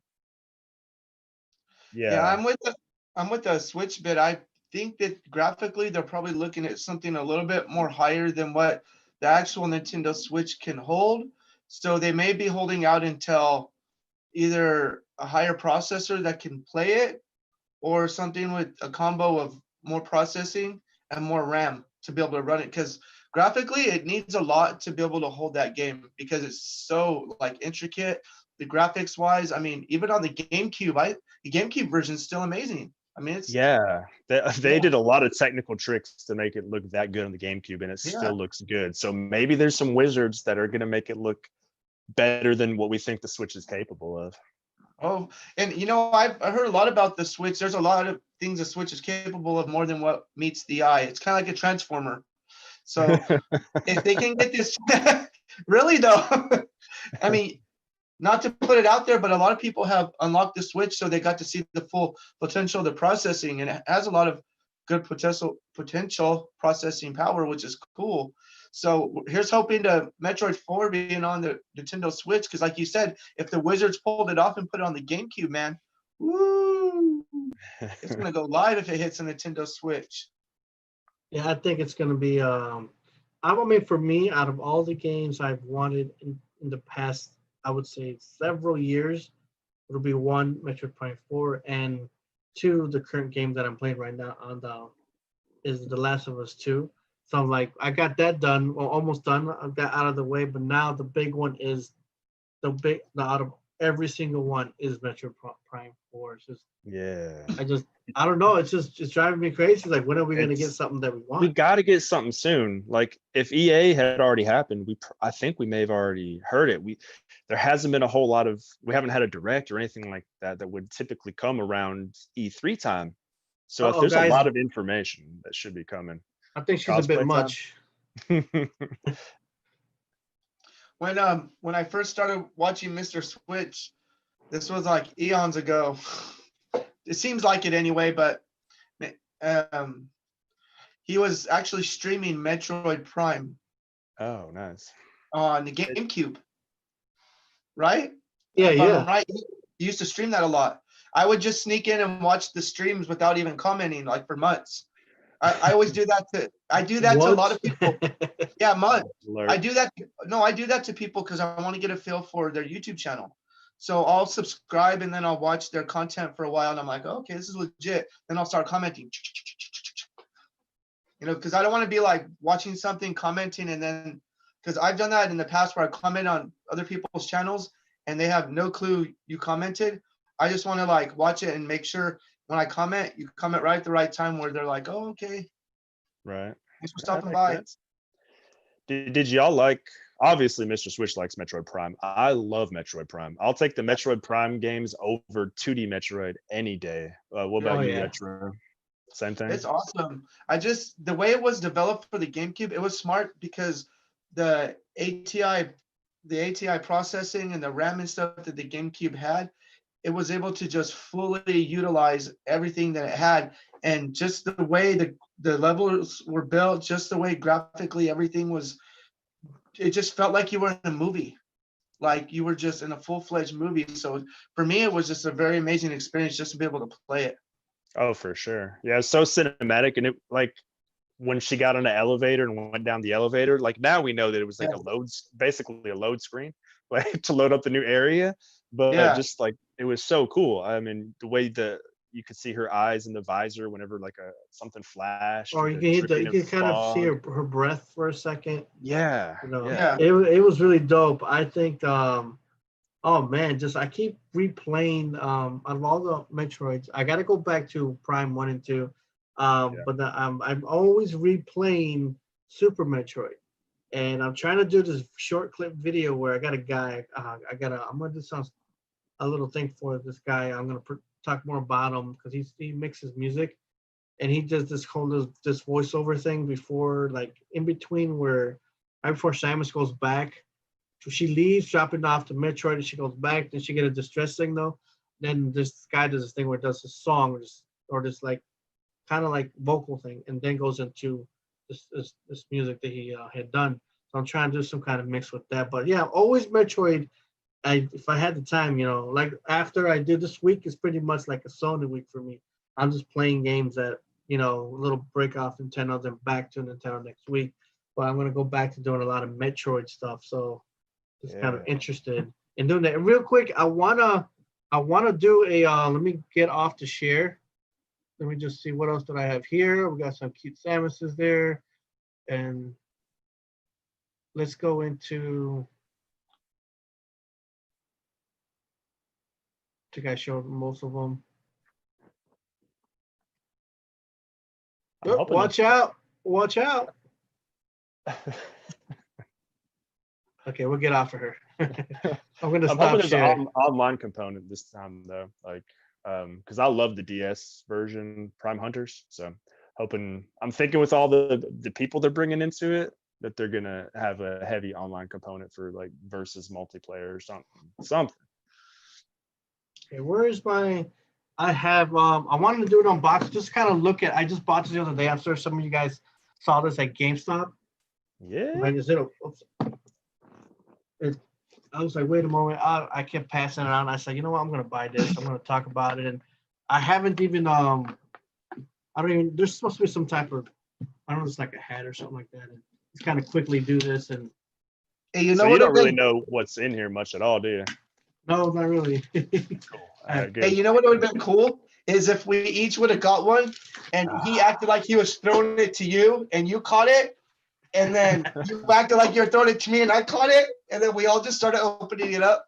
Yeah, I'm with the Switch bit. I think that graphically they're probably looking at something a little bit more higher than what the actual Nintendo Switch can hold. So they may be holding out until either a higher processor that can play it or something with a combo of more processing and more RAM to be able to run it. Because graphically, it needs a lot to be able to hold that game because it's so like intricate. The graphics wise, I mean, even on the GameCube, the GameCube version is still amazing. I mean, it's they did a lot of technical tricks to make it look that good on the GameCube, and it still looks good. So maybe there's some wizards that are going to make it look better than what we think the Switch is capable of. Oh, and I've heard a lot about the Switch. There's a lot of things the Switch is capable of more than what meets the eye. It's kind of like a transformer. So if they can get this, really though, I mean, not to put it out there, but a lot of people have unlocked the Switch, so they got to see the full potential of the processing, and it has a lot of good potential processing power, which is cool. So here's hoping to Metroid 4 being on the Nintendo Switch, because like you said, if the Wizards pulled it off and put it on the GameCube, man, woo, it's gonna go live if it hits a Nintendo Switch. Yeah, I think it's gonna be. I mean, for me, out of all the games I've wanted in the past, I would say several years, it'll be one, Metroid Prime 4, and two, the current game that I'm playing right now on the is The Last of Us 2. So I'm like, I got that done, or almost done. I got out of the way, but now the big one is the out of every single one is Metroid Prime 4. It's just, Yeah. I don't know. It's driving me crazy. Like, when are we gonna get something that we want? We got to get something soon. Like if EA had already happened, I think we may have already heard it. There hasn't been a whole lot of, we haven't had a direct or anything like that that would typically come around E3 time. So if there's guys, a lot of information that should be coming. I think she's a bit Cosplay much. When I first started watching Mr. Switch, this was like eons ago. It seems like it anyway, but he was actually streaming Metroid Prime Oh, nice. on the GameCube, right? Yeah, If I'm yeah. right. He used to stream that a lot. I would just sneak in and watch the streams without even commenting, like for months. I always do that to a lot of people. Yeah, months. I do that. No, I do that to people because I want to get a feel for their YouTube channel. So I'll subscribe and then I'll watch their content for a while, and I'm like, oh, okay, this is legit. Then I'll start commenting. You know, because I don't want to be like watching something, commenting, and then because I've done that in the past where I comment on other people's channels and they have no clue you commented. I just want to like watch it and make sure when I comment, you comment right at the right time where they're like, oh, okay. Right. Thanks for That stopping makes by. sense. Did y'all like, obviously Mr. Switch likes Metroid Prime. I love Metroid Prime. I'll take the Metroid Prime games over 2D Metroid any day. What about you, yeah. Retro? Same thing? It's awesome. The way it was developed for the GameCube, it was smart because the ATI processing and the RAM and stuff that the GameCube had, it was able to just fully utilize everything that it had. And just the way the levels were built, just the way graphically everything was, it just felt like you were in a movie, like you were just in a full-fledged movie. So for me, it was just a very amazing experience just to be able to play it. Oh, for sure. Yeah, it's so cinematic. And it, like, when she got on the elevator and went down the elevator, like now we know that it was like basically a load screen, like to load up the new area. But just like, it was so cool. I mean, the way you could see her eyes in the visor whenever like something flashed. Or you can kind of see her breath for a second. Yeah. You know, yeah. It was really dope. I think oh man, I keep replaying out of all the Metroids. I gotta go back to Prime 1 and 2. But I'm always replaying Super Metroid. And I'm trying to do this short clip video where I got a guy, I'm gonna do a little thing for this guy. I'm gonna talk more about him because he mixes music, and he does this voiceover thing before, like in between right before Samus goes back. So she leaves, dropping off the Metroid, and she goes back. Then she get a distress signal. Then this guy does this thing where it does a song or this like kind of like vocal thing, and then goes into this music that he had done. So I'm trying to do some kind of mix with that. But yeah, always Metroid. If I had the time, you know, like after I did this week is pretty much like a Sony week for me. I'm just playing games that, you know, a little break off Nintendo, then back to Nintendo next week. But I'm gonna go back to doing a lot of Metroid stuff. So just kind of interested in doing that. And real quick, I wanna do a let me get off the share. Let me just see what else did I have here. We got some cute Samuses there. And let's go into, I think I showed most of them. Oh, watch out. Watch out. Okay, we'll get off of her. I'm going to stop sharing. An online component this time, though. Like, because I love the DS version, Prime Hunters. So I'm thinking with all the people they're bringing into it, that they're gonna have a heavy online component for like versus multiplayer or something. Okay, where is my? I have. I wanted to do it on box. Just kind of look at. I just bought this the other day. I'm sure some of you guys saw this at GameStop. Yeah. Right, is it? Oops. I was like, wait a moment. I kept passing it on. I said, you know what? I'm gonna buy this. I'm gonna talk about it, and I haven't even. I don't even. There's supposed to be some type of. I don't know. It's like a hat or something like that. And just kind of quickly do this and. Hey, you know So you what? don't really know what's in here much at all, do you? No, not really. Cool. All right, good. Hey, you know what would have been cool is if we each would have got one, and he acted like he was throwing it to you, and you caught it, and then you acted like you were throwing it to me, and I caught it, and then we all just started opening it up.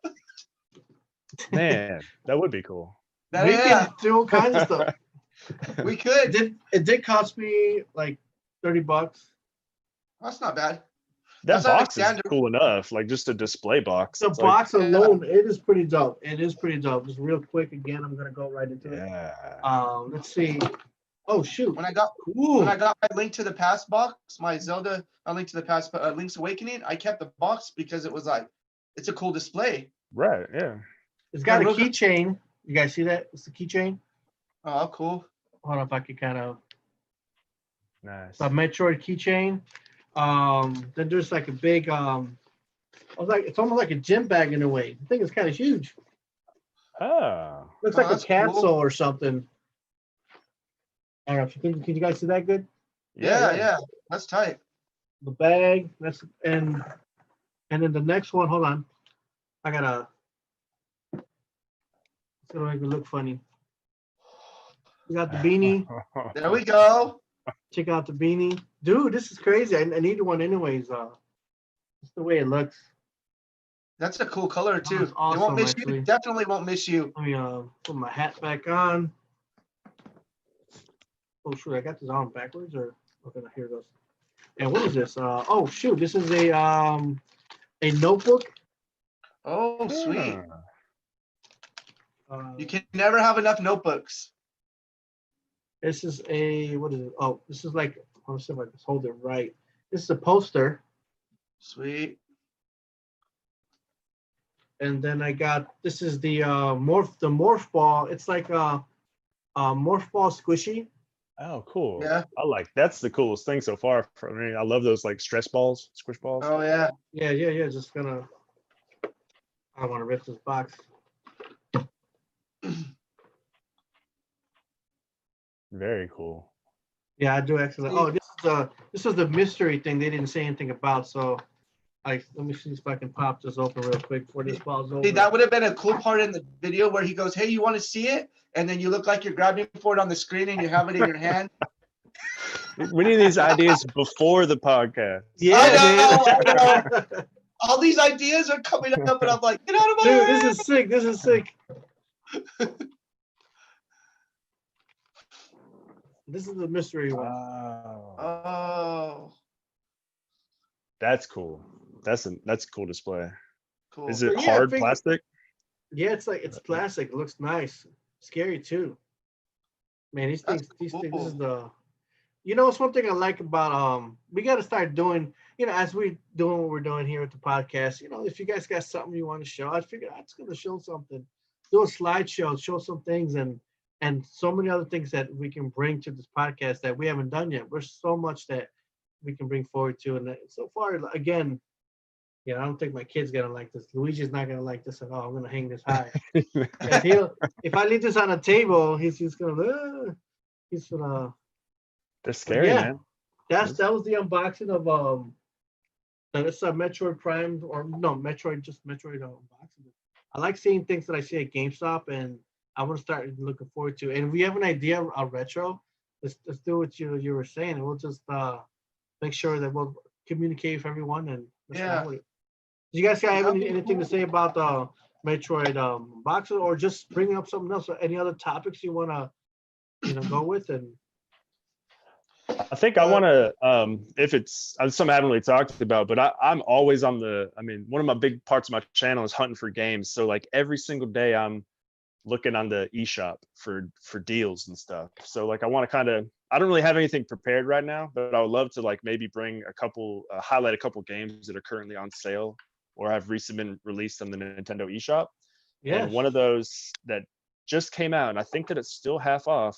Man, that would be cool. That, We yeah, can do all kinds of stuff. we could. It did cost me like $30. That's not bad. That That's like box is standard. cool enough, like just a display box. The It's like, box alone, it is pretty dope. It is pretty dope. Just real quick, again, I'm gonna go right into it. yeah. Let's see. Oh shoot! When I got Cool. my Link to the Past box, my Zelda Link to the Past, Link's Awakening, I kept the box because it was like, it's a cool display. Right. Yeah. It's got a Yeah, look at- keychain. You guys see that? It's the keychain. Oh, cool. Hold on, if I could kind of Nice. a Metroid keychain. Then there's like a big I was like, it's almost like a gym bag in a way. The thing is kind of huge. Oh. Looks Oh, like a that's cool. capsule or something. I don't know if you can you guys see that good? Yeah, that's tight. The bag. That's and then the next one. Hold on, I gotta. It's gonna make me look funny. We got the beanie. There we go. Check out the beanie, dude. This is crazy. I need one anyways. It's the way it looks. That's a cool color too. That's They won't awesome, miss actually. you. Definitely won't miss you. Let me put my hat back on. Oh shoot, I got this on backwards or okay, here it goes. And what is this? Oh shoot, this is a notebook. Oh, sweet. Yeah. You can never have enough notebooks. This is a what is it? Oh, this is like let me see if I can hold it right. This is a poster, Sweet. and then I got this is the morph ball. It's like a morph ball squishy. Oh, cool. Yeah. I like that's the coolest thing so far for me. I love those like stress balls, squish balls. Oh yeah. Yeah. Just gonna. I want to rip this box. Very cool. Yeah, I do actually. Oh, this is the mystery thing they didn't say anything about. So, let me see if I can pop this open real quick before this falls over. See, that would have been a cool part in the video where he goes, "Hey, you want to see it?" And then you look like you're grabbing for it on the screen and you have it in your hand. We need these ideas before the podcast. Yeah, I know. man. All these ideas are coming up, and I'm like, "Get out of my Dude, head!" this is sick. This is sick. This is the mystery one. Oh, That's cool. That's a cool display. cool. Is it Yeah, I hard think- plastic? Yeah, it's plastic. It looks nice. Scary too. Man, these That's things. This is cool. the. You know, it's one thing I like about we got to start doing. You know, as we doing what we're doing here with the podcast. You know, if you guys got something you want to show, I figured I'm just gonna show something, do a slideshow, show some things, and so many other things that we can bring to this podcast that we haven't done yet. There's so much that we can bring forward to, and so far, again, I don't think my kid's gonna like this. Luigi's not gonna like this at all. I'm gonna hang this high. If I leave this on a table, he's gonna. They're scary, yeah. man. That was the unboxing of it's a Metroid Prime or no Metroid unboxing. I like seeing things that I see at GameStop, and I want to start looking forward to. And we have an idea of retro. Let's do what you were saying, and we'll just make sure that we'll communicate with everyone. And Yeah. do you guys have anything to say about the Metroid unboxing, or just bringing up something else? Or any other topics you want to go with? And I think I want to, if it's something I haven't really talked about, but I'm always on one of my big parts of my channel is hunting for games. So like every single day I'm looking on the eShop for deals and stuff. So like I want to I don't really have anything prepared right now, but I would love to like maybe bring a couple, highlight a couple games that are currently on sale or have recently been released on the Nintendo eShop. Yes. And one of those that just came out, and I think that it's still half off.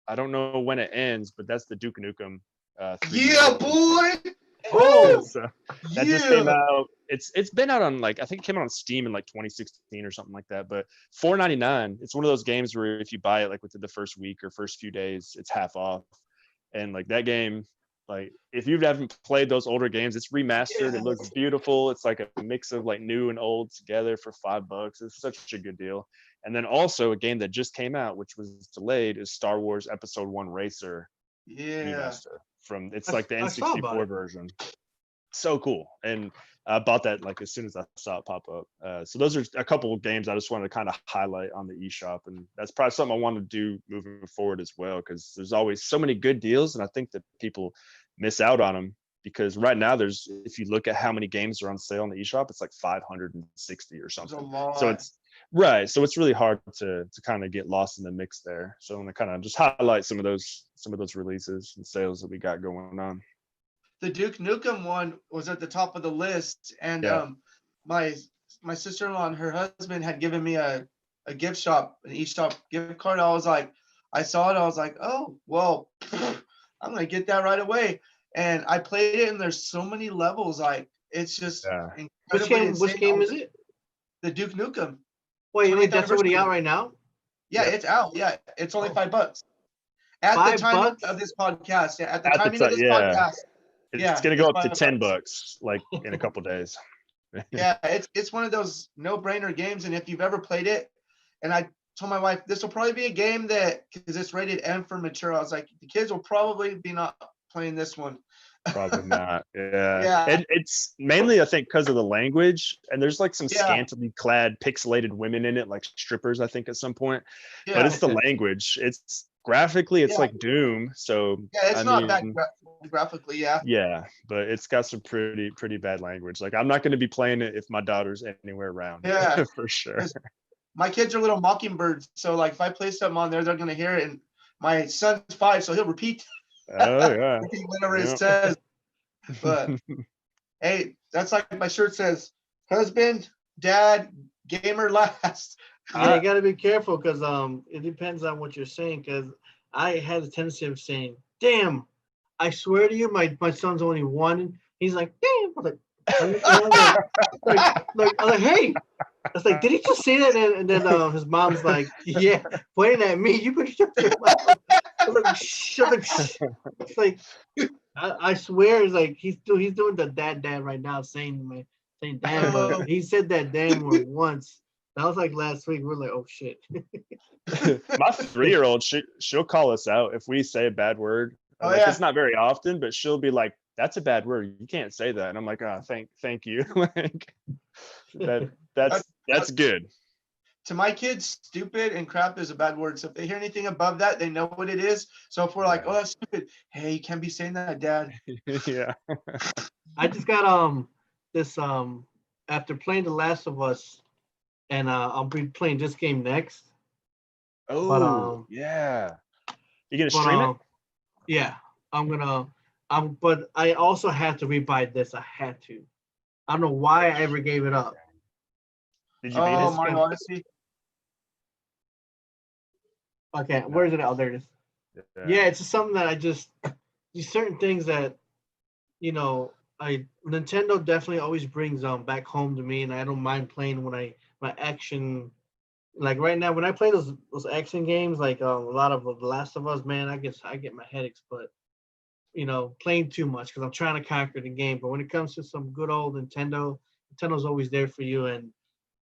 I don't know when it ends, but that's the Duke Nukem. 3D Yeah, version. boy. Oh, So that just came out. It's been out on like, I think it came out on Steam in like 2016 or something like that. But $4.99. It's one of those games where if you buy it like within the first week or first few days, it's half off. And like that game, like if you haven't played those older games, it's remastered. It looks beautiful. It's like a mix of like new and old together for $5. It's such a good deal. And then also a game that just came out, which was delayed, is Star Wars Episode 1 Racer remaster. From it's like the I saw about N64 it. version. So cool. And I bought that like as soon as I saw it pop up. So those are a couple of games I just wanted to kind of highlight on the eShop, and that's probably something I want to do moving forward as well, because there's always so many good deals, and I think that people miss out on them because right now there's, if you look at how many games are on sale on the eShop, it's like 560 or something. So it's right. So it's really hard to kind of get lost in the mix there. So I want to kind of just highlight some of those releases and sales that we got going on. The Duke Nukem one was at the top of the list, and Yeah. my sister-in-law and her husband had given me a gift shop, an eShop gift card. I was like, I saw it, I was like, oh well, I'm gonna get that right away. And I played it, and there's so many levels, like it's just incredibly insane. Which game is it? The Duke Nukem. Wait, 20th that's already anniversary. out right now? Yeah, Yeah. it's out. Yeah, it's only Oh. $5. At the $5? time of this podcast, yeah, at the At the timing of ti- this yeah. podcast, It's yeah, gonna go it's up to $5. $10 like in a couple days. Yeah, it's one of those no-brainer games, and if you've ever played it, and I told my wife this will probably be a game that, because it's rated M for mature, I was like, the kids will probably be not playing this one. Probably not. Yeah. Yeah. And it's mainly, I think, because of the language. And there's like some Yeah. scantily clad, pixelated women in it, like strippers, I think, at some point. Yeah, But it's the language. It's graphically, it's Yeah. like Doom. So yeah, it's I not mean, bad graphically, yeah. yeah, but it's got some pretty bad language. Like I'm not going to be playing it if my daughter's anywhere around. Yeah. For sure. My kids are little mockingbirds, so like if I play something on there, they're gonna hear it. And my son's 5, so he'll repeat Oh yeah. whatever it Yep. says. But hey, that's like my shirt says, husband, dad, gamer last. Yeah, you gotta be careful because it depends on what you're saying. Because I had a tendency of saying, "Damn, I swear to you, my son's only 1." He's like, "Damn," I was like, hey, I was like, did he just say that? And then his mom's like, yeah, pointing at me. You better shut your mouth. I was like, shh. It's like, I swear, it's like he's doing the dad right now, saying damn, but he said that damn word once. That was like last week. We're like, oh shit. My 3-year-old, she'll call us out if we say a bad word. Oh, Like, yeah. It's not very often, but she'll be like, "That's a bad word. You can't say that." And I'm like, "Oh, thank you." Like that's good. To my kids, stupid and crap is a bad word. So if they hear anything above that, they know what it is. So if we're like, oh, that's stupid, hey, you can't be saying that, Dad. Yeah. I just got this after playing The Last of Us, and I'll be playing this game next. Oh, yeah. You gonna stream it? Yeah, I'm gonna. But I also had to rebuy this. I had to. I don't know why I ever gave it up. Did you beat Oh, it? Mario Odyssey. Okay, where is it? Oh, there it is. Yeah, it's just something that I just these certain things that Nintendo definitely always brings back home to me, and I don't mind playing when my action, like right now when I play those action games, like a lot of The Last of Us, man, I get my headaches, but playing too much because I'm trying to conquer the game. But when it comes to some good old Nintendo's always there for you, and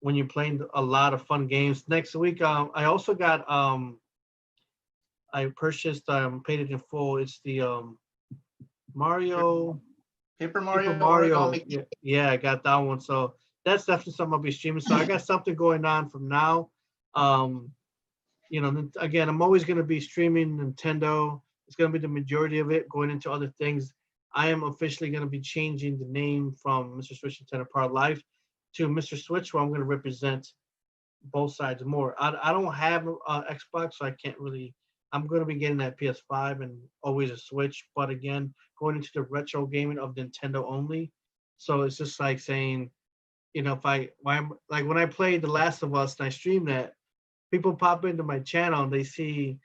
when you're playing a lot of fun games. Next week, I also got I purchased paid it in full. It's the Mario. Paper Mario. Yeah, I got that one. So that's definitely something I'll be streaming. So I got something going on from now. Again, I'm always going to be streaming Nintendo. It's going to be the majority of it. Going into other things, I am officially going to be changing the name from Mr. Switch Nintendo Power Life to Mr. Switch, where I'm going to represent both sides more. I don't have Xbox, so I can't really I'm going to be getting that PS5 and always a Switch. But again, going into the retro gaming of Nintendo only. So it's just like saying, if like when I played The Last of Us and I stream that, people pop into my channel and they see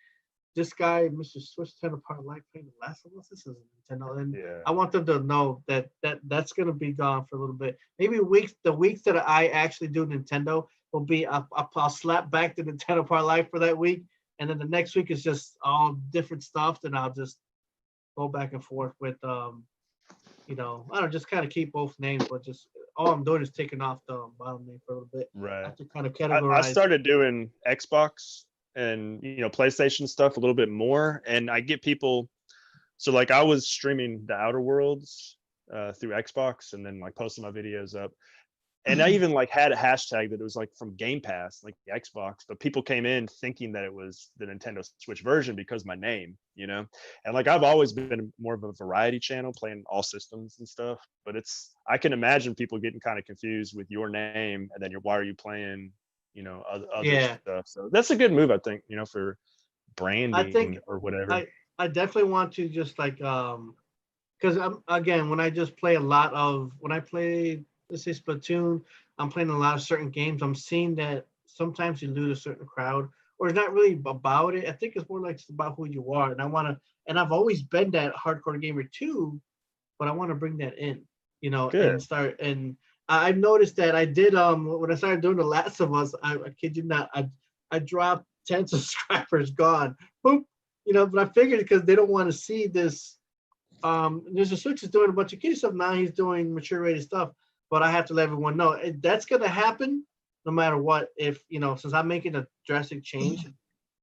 this guy, Mr. Switch 10 apart life playing The Last of Us. This is Nintendo, and Yeah. I want them to know that's gonna be gone for a little bit. Maybe the weeks that I actually do Nintendo will be I'll slap back the Nintendo apart life for that week, and then the next week is just all different stuff. Then I'll just go back and forth with I don't know, just kind of keep both names, but just all I'm doing is taking off the bottom name for a little bit. I Right. have to kind of I categorize. started doing Xbox and PlayStation stuff a little bit more, and I get people. So like I was streaming the Outer Worlds through Xbox, and then like posting my videos up. And I even like had a hashtag that it was like from Game Pass, like the Xbox, but people came in thinking that it was the Nintendo Switch version because of my name, And like I've always been more of a variety channel, playing all systems and stuff. But I can imagine people getting kind of confused with your name and then why are you playing, other stuff. So that's a good move, I think, for branding or whatever. I definitely want to just like because again when I play let's say Splatoon, I'm playing a lot of certain games. I'm seeing that sometimes you lose a certain crowd, or it's not really about it. I think it's more like it's about who you are, and I've always been that hardcore gamer too, but I want to bring that in, Good. and start. And I've noticed that I did when I started doing The Last of Us. I kid you not, I dropped 10 subscribers, gone, boop. But I figured because they don't want to see this. There's a Switch is doing a bunch of kiddie stuff now. He's doing mature rated stuff. But I have to let everyone know that's going to happen no matter what. If, since I'm making a drastic change,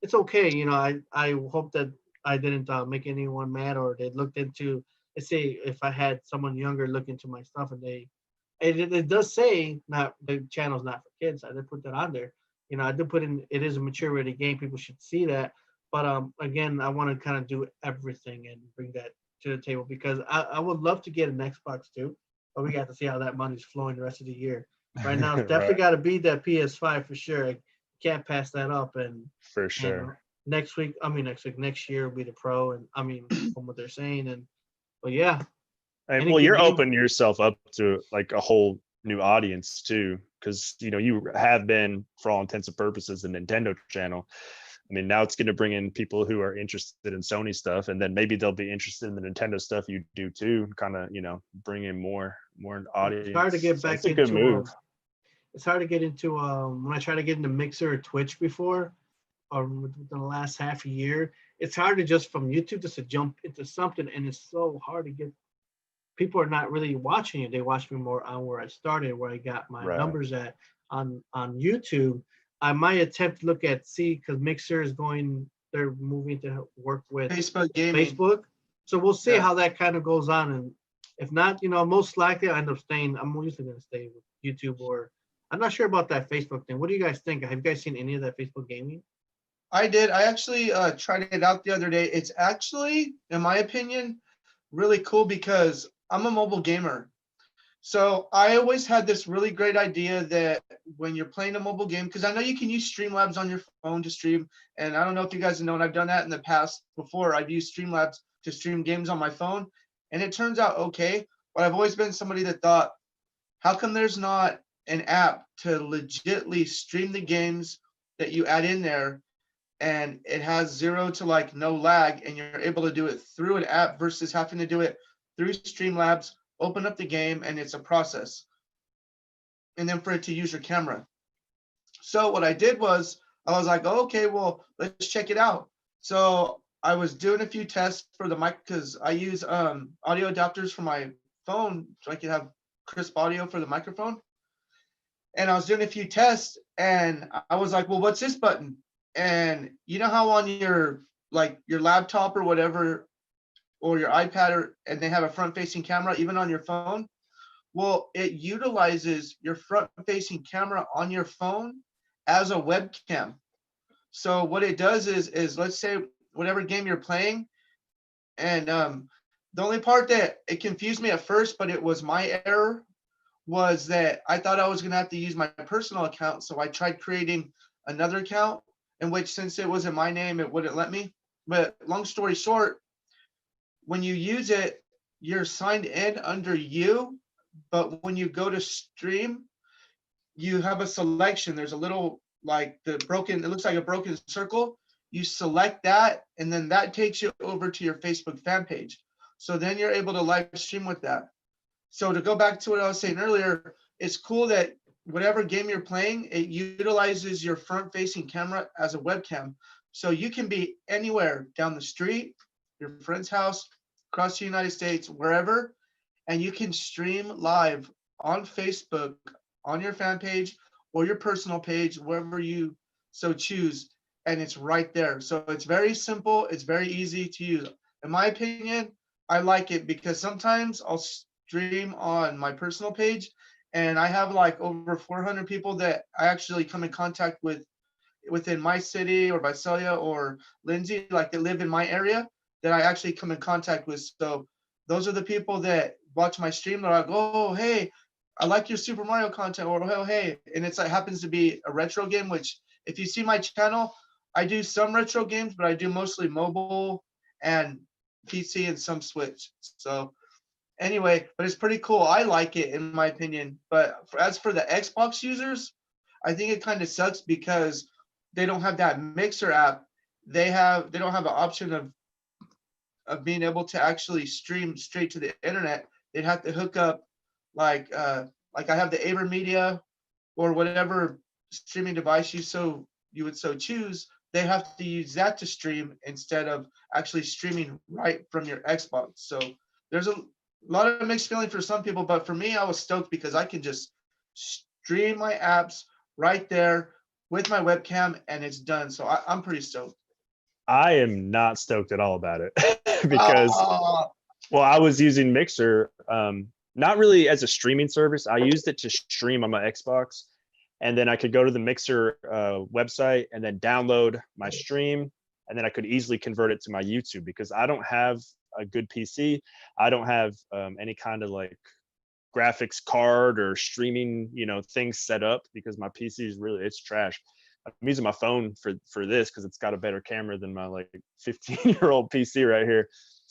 it's okay. I hope that I didn't make anyone mad or they looked into, let's say if I had someone younger look into my stuff and it does say not the channel's not for kids. I did put that on there. I did put in, it is a mature rated game. People should see that. But again, I want to kind of do everything and bring that to the table because I would love to get an Xbox too. But we got to see how that money's flowing the rest of the year. Right now, it's definitely got to be that PS5 for sure. I can't pass that up. And for sure. And next year will be the Pro. And from what they're saying. But yeah. Well, you're opening yourself up to like a whole new audience too, because you have been, for all intents and purposes, a Nintendo channel. Now it's going to bring in people who are interested in Sony stuff, and then maybe they'll be interested in the Nintendo stuff you do too. Kind of, bring in more audience. It's hard to get back into. It's a good move. It's hard to get into. When I try to get into Mixer or Twitch before, or within the last half a year, it's hard to just from YouTube just to jump into something, and it's so hard to get. People are not really watching it. They watch me more on where I started, where I got my numbers at on YouTube. I might attempt to look at because Mixer is they're moving to work with Facebook gaming. So we'll see how that kind of goes on. And if not, most likely I end up staying. I'm usually going to stay with YouTube or I'm not sure about that Facebook thing. What do you guys think? Have you guys seen any of that Facebook gaming? I did. I actually tried it out the other day. It's actually, in my opinion, really cool because I'm a mobile gamer. So I always had this really great idea that when you're playing a mobile game, because I know you can use Streamlabs on your phone to stream, and I don't know if you guys know, and I've done that in the past before. I've used Streamlabs to stream games on my phone, and it turns out okay. But I've always been somebody that thought, how come there's not an app to legitly stream the games that you add in there, and it has 0 to like no lag, and you're able to do it through an app versus having to do it through Streamlabs, open up the game, and it's a process. And then for it to use your camera. So what I did was, I was like, oh, okay, well, let's check it out. So I was doing a few tests for the mic because I use audio adapters for my phone so I can have crisp audio for the microphone. And I was doing a few tests and I was like, well, what's this button? And you know how on your laptop or whatever, or your iPad, and they have a front-facing camera, even on your phone? Well, it utilizes your front-facing camera on your phone as a webcam. So what it does is let's say whatever game you're playing, and the only part that it confused me at first, but it was my error, was that I thought I was going to have to use my personal account. So I tried creating another account in which, since it wasn't my name, it wouldn't let me. But long story short, when you use it, you're signed in under you, but when you go to stream, you have a selection. There's a little like it looks like a broken circle. You select that, and then that takes you over to your Facebook fan page. So then you're able to live stream with that. So to go back to what I was saying earlier, it's cool that whatever game you're playing, it utilizes your front-facing camera as a webcam. So you can be anywhere down the street, your friend's house, across the United States, wherever, and you can stream live on Facebook, on your fan page or your personal page, wherever you so choose, and it's right there. So it's very simple. It's very easy to use. In my opinion, I like it because sometimes I'll stream on my personal page and I have like over 400 people that I actually come in contact with within my city or Visalia or Lindsay, like that live in my area that I actually come in contact with. So those are the people that watch my stream. They're like, oh, hey, I like your Super Mario content, or oh, hey, and it's like happens to be a retro game, which if you see my channel, I do some retro games, but I do mostly mobile and PC and some Switch. So anyway, but it's pretty cool. I like it in my opinion. But as for the Xbox users, I think it kind of sucks because they don't have that Mixer app. They don't have an option of being able to actually stream straight to the internet. They'd have to hook up like I have the AverMedia or whatever streaming device you would so choose. They have to use that to stream instead of actually streaming right from your Xbox. So there's a lot of mixed feeling for some people, but for me, I was stoked because I can just stream my apps right there with my webcam and it's done. So I'm pretty stoked. I am not stoked at all about it because, well, I was using Mixer, not really as a streaming service. I used it to stream on my Xbox, and then I could go to the Mixer website and then download my stream, and then I could easily convert it to my YouTube because I don't have a good PC. I don't have any kind of like graphics card or streaming, things set up because my PC is it's trash. I'm using my phone for this because it's got a better camera than my like 15-year-old PC right here.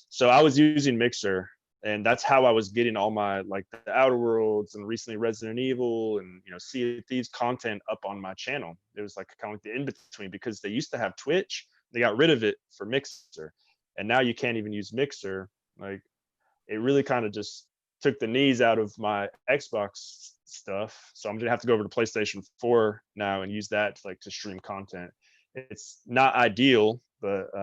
So I was using Mixer, and that's how I was getting all my like the Outer Worlds and recently Resident Evil and Sea of Thieves content up on my channel. It was like kind of like the in between because they used to have Twitch, they got rid of it for Mixer, and now you can't even use Mixer. Like it really kind of just took the knees out of my Xbox stuff. So I'm gonna have to go over to PlayStation 4 now and use that to stream content. It's not ideal, but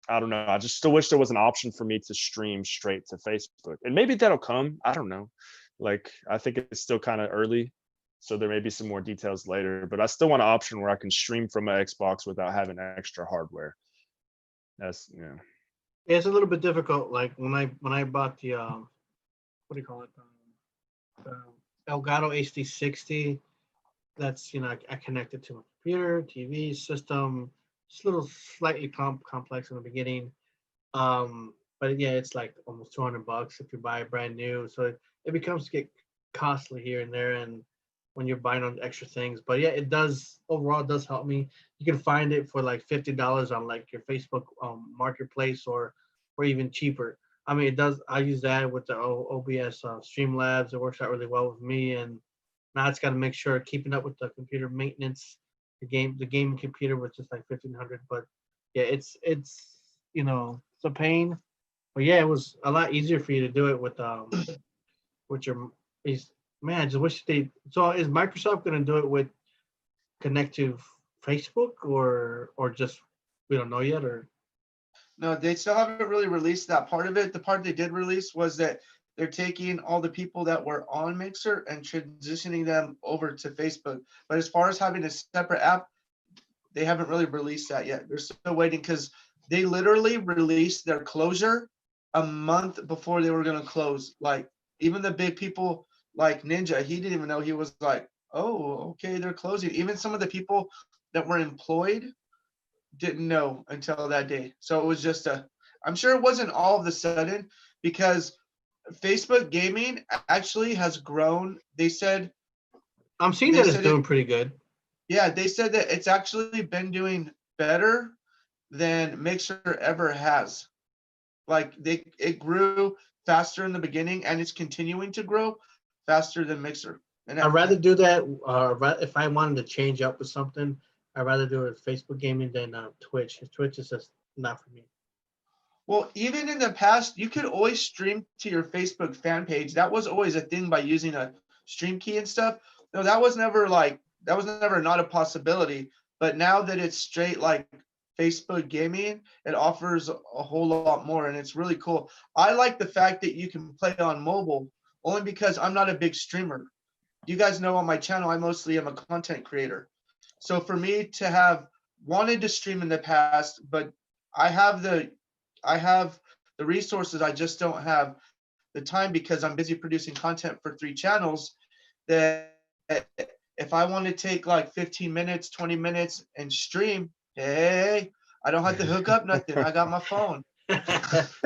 I don't know. I just still wish there was an option for me to stream straight to Facebook. And maybe that'll come. I don't know. Like I think it's still kind of early. So there may be some more details later, but I still want an option where I can stream from my Xbox without having extra hardware. That's Yeah, it's a little bit difficult. Like when I bought the what do you call it? Elgato HD60. That's I connected to my computer, TV system. It's a little slightly complex in the beginning, but yeah, it's like almost $200 if you buy it brand new. So it becomes to get costly here and there, and when you're buying on extra things. But yeah, it does overall it does help me. You can find it for like $50 on like your Facebook marketplace or even cheaper. I mean, it does. I use that with the OBS Streamlabs. It works out really well with me, and now it's got to make sure keeping up with the computer maintenance, the gaming computer, which is like $1,500. But yeah, it's it's a pain. But yeah, it was a lot easier for you to do it with your. Man, I just wish they. So is Microsoft going to do it with connect to Facebook or just we don't know yet or? No, they still haven't really released that part of it. The part they did release was that they're taking all the people that were on Mixer and transitioning them over to Facebook. But as far as having a separate app, they haven't really released that yet. They're still waiting because they literally released their closure a month before they were going to close. Like even the big people like Ninja, he didn't even know. He was like, oh, okay, they're closing. Even some of the people that were employed didn't know until that day. So it was just I'm sure it wasn't all of the sudden because Facebook gaming actually has grown. They said I'm seeing that it's doing pretty good. Yeah, they said that it's actually been doing better than Mixer ever has. Like it grew faster in the beginning, and it's continuing to grow faster than Mixer. And I'd rather do that. If I wanted to change up with something, I'd rather do it Facebook gaming than Twitch. Twitch is just not for me. well, even in the past, you could always stream to your Facebook fan page. That was always a thing by using a stream key and stuff. No, that was never not a possibility. But now that it's straight like Facebook gaming, it offers a whole lot more, and it's really cool. I like the fact that you can play on mobile only because I'm not a big streamer. You guys know on my channel, I mostly am a content creator. So for me to have wanted to stream in the past, but I have the resources, I just don't have the time because I'm busy producing content for 3 channels. That if I want to take like 15 minutes, 20 minutes and stream, hey, I don't have to hook up nothing. I got my phone.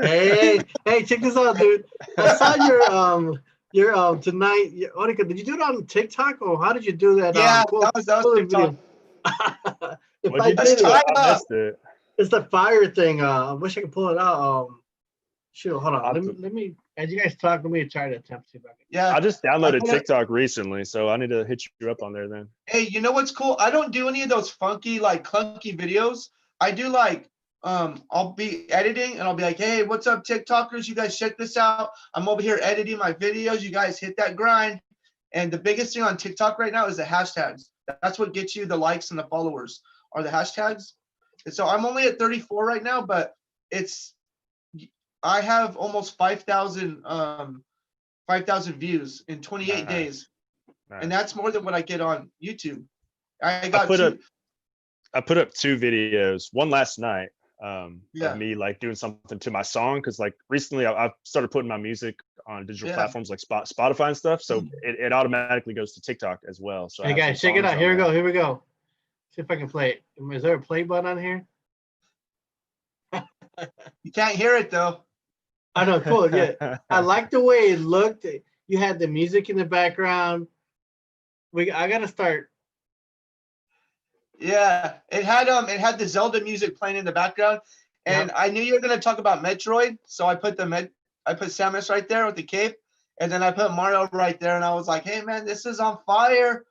hey, check this out, dude. I saw your tonight. Monica, did you do it on TikTok or how did you do that? Yeah, that was TikTok. If What'd I you did do? it, I missed it. it's the fire thing. I wish I could pull it out. Shoot, hold on. I'll Let me. As you guys talk, let me try to attempt to see if I can. Yeah. I just downloaded I- TikTok recently, so I need to hit you up on there then. Hey, you know what's cool? I don't do any of those funky, like clunky videos. I do like, I'll be editing and I'll be like, hey, what's up, TikTokers? You guys check this out. I'm over here editing my videos. You guys hit that grind. And the biggest thing on TikTok right now is the hashtags. That's what gets you the likes and the followers are the hashtags. And so I'm only at 34 right now, but I have almost 5,000 views in 28 Nice. days. Nice. And that's more than what I get on YouTube. I put up 2 videos, one last night, Yeah. of me like doing something to my song, because like recently I've started putting my music on digital Yeah. platforms like Spotify and stuff, so it automatically goes to TikTok as well. So I Hey have some guys, check it songs out. on Here we there. go. Here we go. See if I can play it. Is there a play button on here? You can't hear it though. I know, cool. Yeah, I like the way it looked. You had the music in the background. I gotta start. Yeah, it had the Zelda music playing in the background, and I knew you were gonna talk about Metroid, so I put Samus right there with the cape, and then I put Mario right there, and I was like, hey man, this is on fire.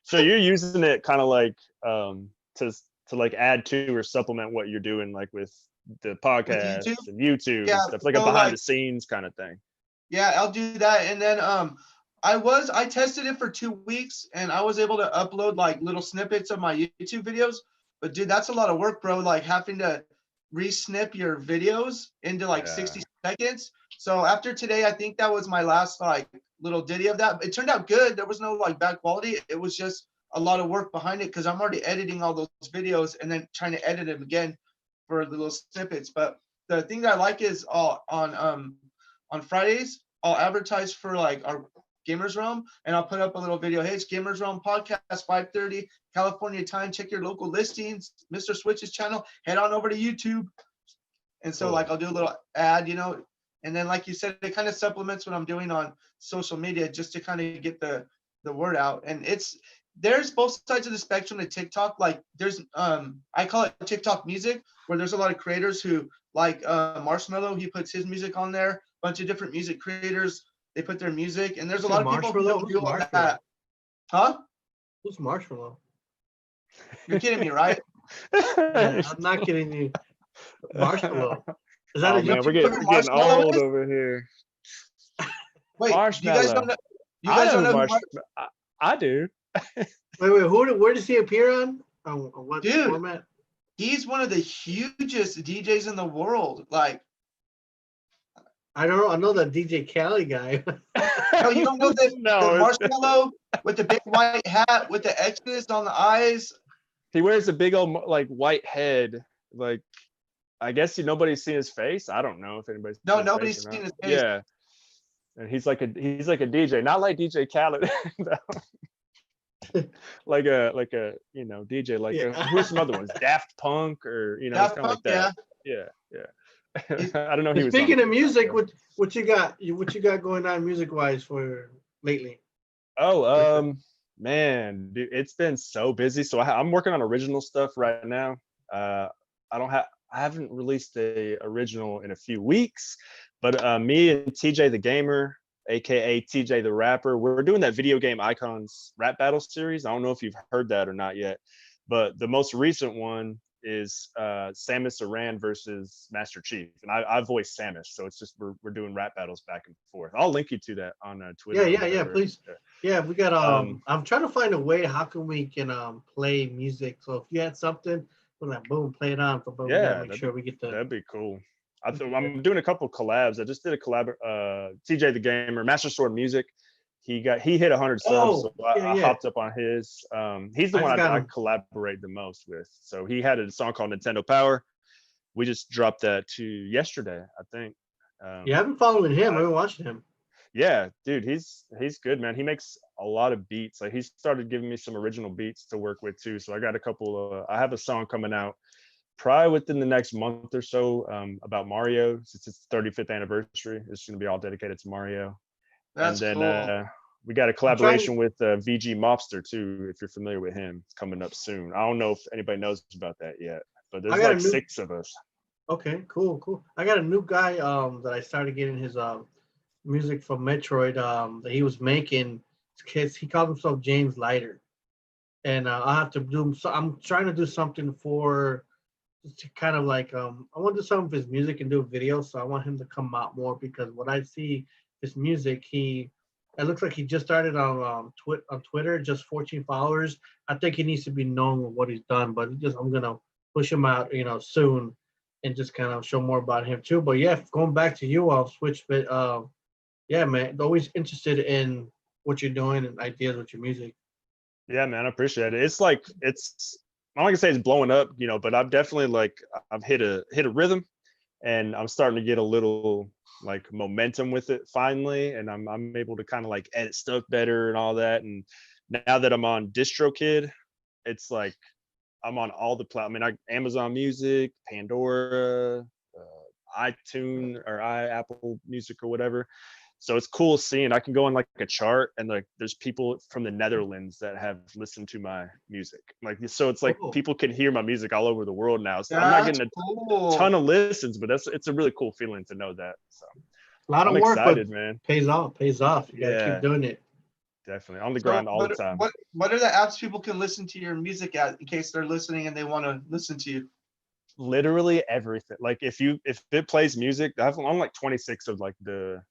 So you're using it kind of like to like add to or supplement what you're doing, like with the podcast YouTube? and YouTube Yeah, and stuff, like a so, behind like- the scenes kind of thing. Yeah, I'll do that, and then I tested it for 2 weeks, and I was able to upload like little snippets of my YouTube videos. But dude, that's a lot of work, bro. Like having to re-snip your videos into like Yeah. 60 seconds. So after today, I think that was my last like little ditty of that. It turned out good. There was no like bad quality. It was just a lot of work behind it because I'm already editing all those videos and then trying to edit them again for the little snippets. But the thing that I like is on Fridays, I'll advertise for like our Gamerz Realm, and I'll put up a little video. Hey, it's Gamerz Realm podcast, 5:30 California time. Check your local listings. Mr. Switch's channel. Head on over to YouTube. And so, like, I'll do a little ad, and then, like you said, it kind of supplements what I'm doing on social media just to kind of get the word out. And there's both sides of the spectrum to TikTok. Like, there's I call it TikTok music, where there's a lot of creators who like Marshmallow. He puts his music on there. A bunch of different music creators. They put their music, and there's a lot of people who don't do all that. Huh? Who's Marshmallow? You're kidding me, right? Yeah, I'm not kidding you. Marshmallow. Is that Oh a man, YouTube? we're getting Marshmallow old is? over here. Wait, you guys Marshmallow. don't know? You I guys don't know know? I do. Wait. Where does he appear on? On what Dude. format? He's one of the hugest DJs in the world. Like, I don't know. I know that DJ Khaled guy. no, you don't know the No, Marshmallow with the big white hat with the X's on the eyes. he wears a big old like white head. Like, I guess nobody's seen his face. I don't know if anybody's No, seen his nobody's face or seen not. his face. Yeah, and he's like a DJ, not like DJ Khaled, though. like a DJ like Yeah. who's some other ones? Daft Punk or Daft kind of like Punk, that. Yeah. I don't know. He was Speaking on of music, what you got? What you got going on music wise for lately? Oh, Man, dude, it's been so busy. So I'm working on original stuff right now. I haven't released a original in a few weeks, but me and TJ the Gamer, aka TJ the Rapper, we're doing that video game icons rap battle series. I don't know if you've heard that or not yet, but the most recent one is Samus Aran versus Master Chief, and I voice Samus, so it's just we're doing rap battles back and forth. I'll link you to that on Twitter. Yeah, please. Yeah, we got I'm trying to find a way how can we can play music. So if you had something, we're like boom, play it on. But we gotta make sure we get the. That'd be cool. I'm doing a couple collabs. I just did a collab. TJ the Gamer, Master Sword Music. He hit 100 subs, so I hopped up on his. He's the one I collaborate the most with. So he had a song called Nintendo Power. We just dropped that yesterday, I think. Yeah, I've been following him. I've been watching him. Yeah, dude, he's good, man. He makes a lot of beats. Like he started giving me some original beats to work with too. So I got a couple. I have a song coming out probably within the next month or so about Mario, since it's 35th anniversary. It's going to be all dedicated to Mario. That's and then cool. We got a collaboration with VG Mobster too, if you're familiar with him. It's coming up soon. I don't know if anybody knows about that yet, but there's like 6 of us. Okay, cool. I got a new guy that I started getting his music from Metroid that he was making. He called himself James Lighter, and I have to do. So I'm trying to do something for. To kind of like I want to do some of his music and do a video, so I want him to come out more because what I see his music, it looks like he just started on Twitter, just 14 followers. I think he needs to be known with what he's done, but I'm gonna push him out, soon, and just kind of show more about him too. But yeah, going back to you, I'll switch. But yeah, man, always interested in what you're doing and ideas with your music. Yeah, man, I appreciate it. It's like I'm not gonna say it's blowing up, but I've definitely I've hit a rhythm, and I'm starting to get a little like momentum with it finally, and I'm able to kind of like edit stuff better and all that. And now that I'm on DistroKid, it's like I'm on all the Amazon Music, Pandora, iTunes or Apple Music or whatever. So it's cool seeing I can go on like a chart and like there's people from the Netherlands that have listened to my music. So it's like people can hear my music all over the world now. So I'm not getting a ton of listens, but it's a really cool feeling to know that. So a lot of work, excited, man. Pays off. You gotta keep doing it. Definitely on the grind all the time. What are the apps people can listen to your music at in case they're listening and they want to listen to you? Literally everything. Like if it plays music, I'm like 26 of like the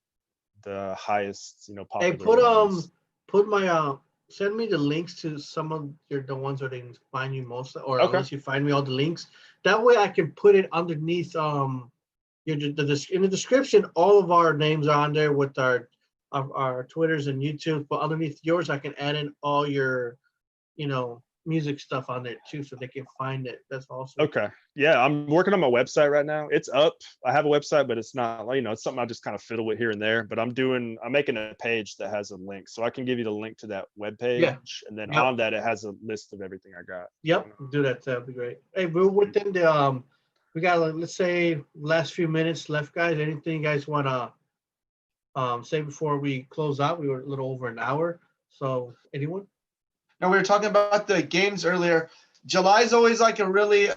highest, popular. Hey, put my send me the links to some of the ones where they can find you most, or unless you find me all the links. That way I can put it underneath in the description. All of our names are on there with our Twitters and YouTube, but underneath yours I can add in all your music stuff on there too, so they can find it. That's awesome. Okay. Yeah, I'm working on my website right now. It's up. I have a website, but it's not it's something I just kind of fiddle with here and there. But I'm making a page that has a link, so I can give you the link to that web page, and then on that it has a list of everything I got. Yep, do that. That'd be great. Hey, we're within the we got let's say last few minutes left, guys. Anything you guys want to say before we close out? We were a little over an hour, so anyone? No, we were talking about the games earlier. July is always like a really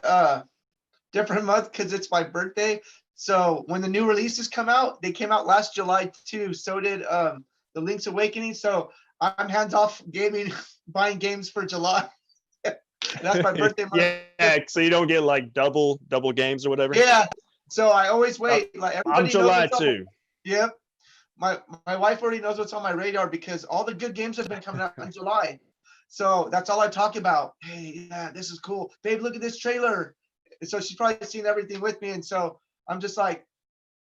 different month because it's my birthday. So when the new releases come out, they came out last July too. So did the Link's Awakening. So I'm hands off gaming, buying games for July. That's my birthday month. Yeah, so you don't get like double games or whatever. Yeah. So I always wait. Like everybody I'm July too. Yep. My wife already knows what's on my radar because all the good games have been coming out in July. So that's all I talk about. Hey, yeah, this is cool. Babe, look at this trailer. And so she's probably seen everything with me. And so I'm just like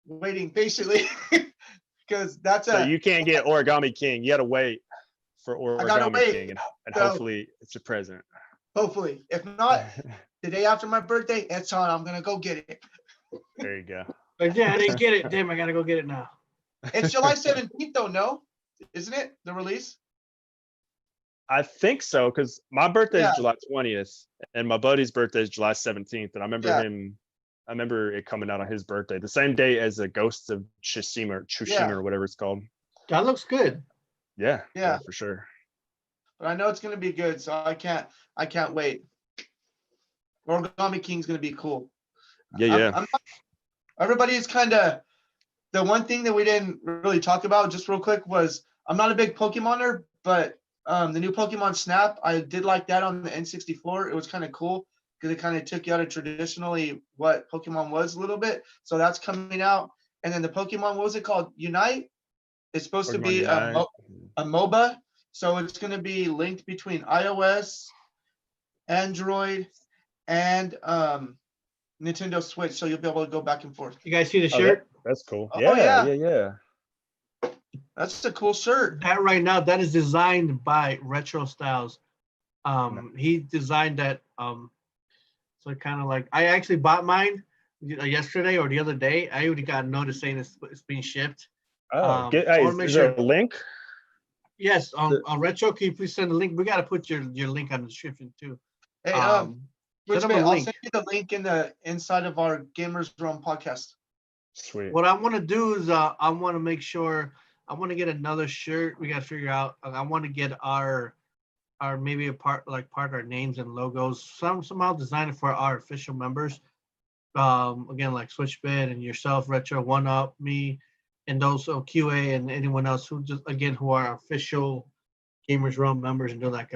waiting patiently because So you can't get Origami King. You got to wait for Origami King and hopefully it's a present. Hopefully. If not, the day after my birthday, it's on. I'm going to go get it. There you go. But yeah, I didn't get it. Damn, I got to go get it now. It's July 17th though, no? Isn't it? The release? I think so, because my birthday is July 20th, and my buddy's birthday is July 17th, and I remember it coming out on his birthday, the same day as the Ghosts of Tsushima or whatever it's called. That looks good. Yeah, for sure. but I know it's gonna be good, so I can't wait. Origami King's gonna be cool. Yeah. Everybody's kind of, the one thing that we didn't really talk about just real quick was I'm not a big Pokemoner, but the new Pokemon Snap, I did like that on the N64. It was kind of cool because it kind of took you out of traditionally what Pokemon was a little bit. So that's coming out. And then the Pokemon, what was it called? Unite. It's supposed to Pokemon be Unite. a MOBA. So it's going to be linked between iOS, Android, and Nintendo Switch. So you'll be able to go back and forth. You guys see the Oh, shirt? that's cool. Oh, Yeah. That's a cool shirt. That right now, that is designed by Retro Styles. He designed that. So kind of like, I actually bought mine yesterday or the other day. I already got a notice saying it's being shipped. Oh, I wanna make is there sure. a link? Yes, on Retro, can you please send the link? We got to put your link on the description too. Hey, Send which them way? a I'll link. send you the link in the inside of our Gamers Room podcast. Sweet. What I want to do is I want to make sure I want to get another shirt. We got to figure out. I want to get our maybe a part of our names and logos somehow design it for our official members. Again, like Switchbit and yourself, Retro, One Up, me, and those QA and anyone else who just who are official Gamers Realm members and do like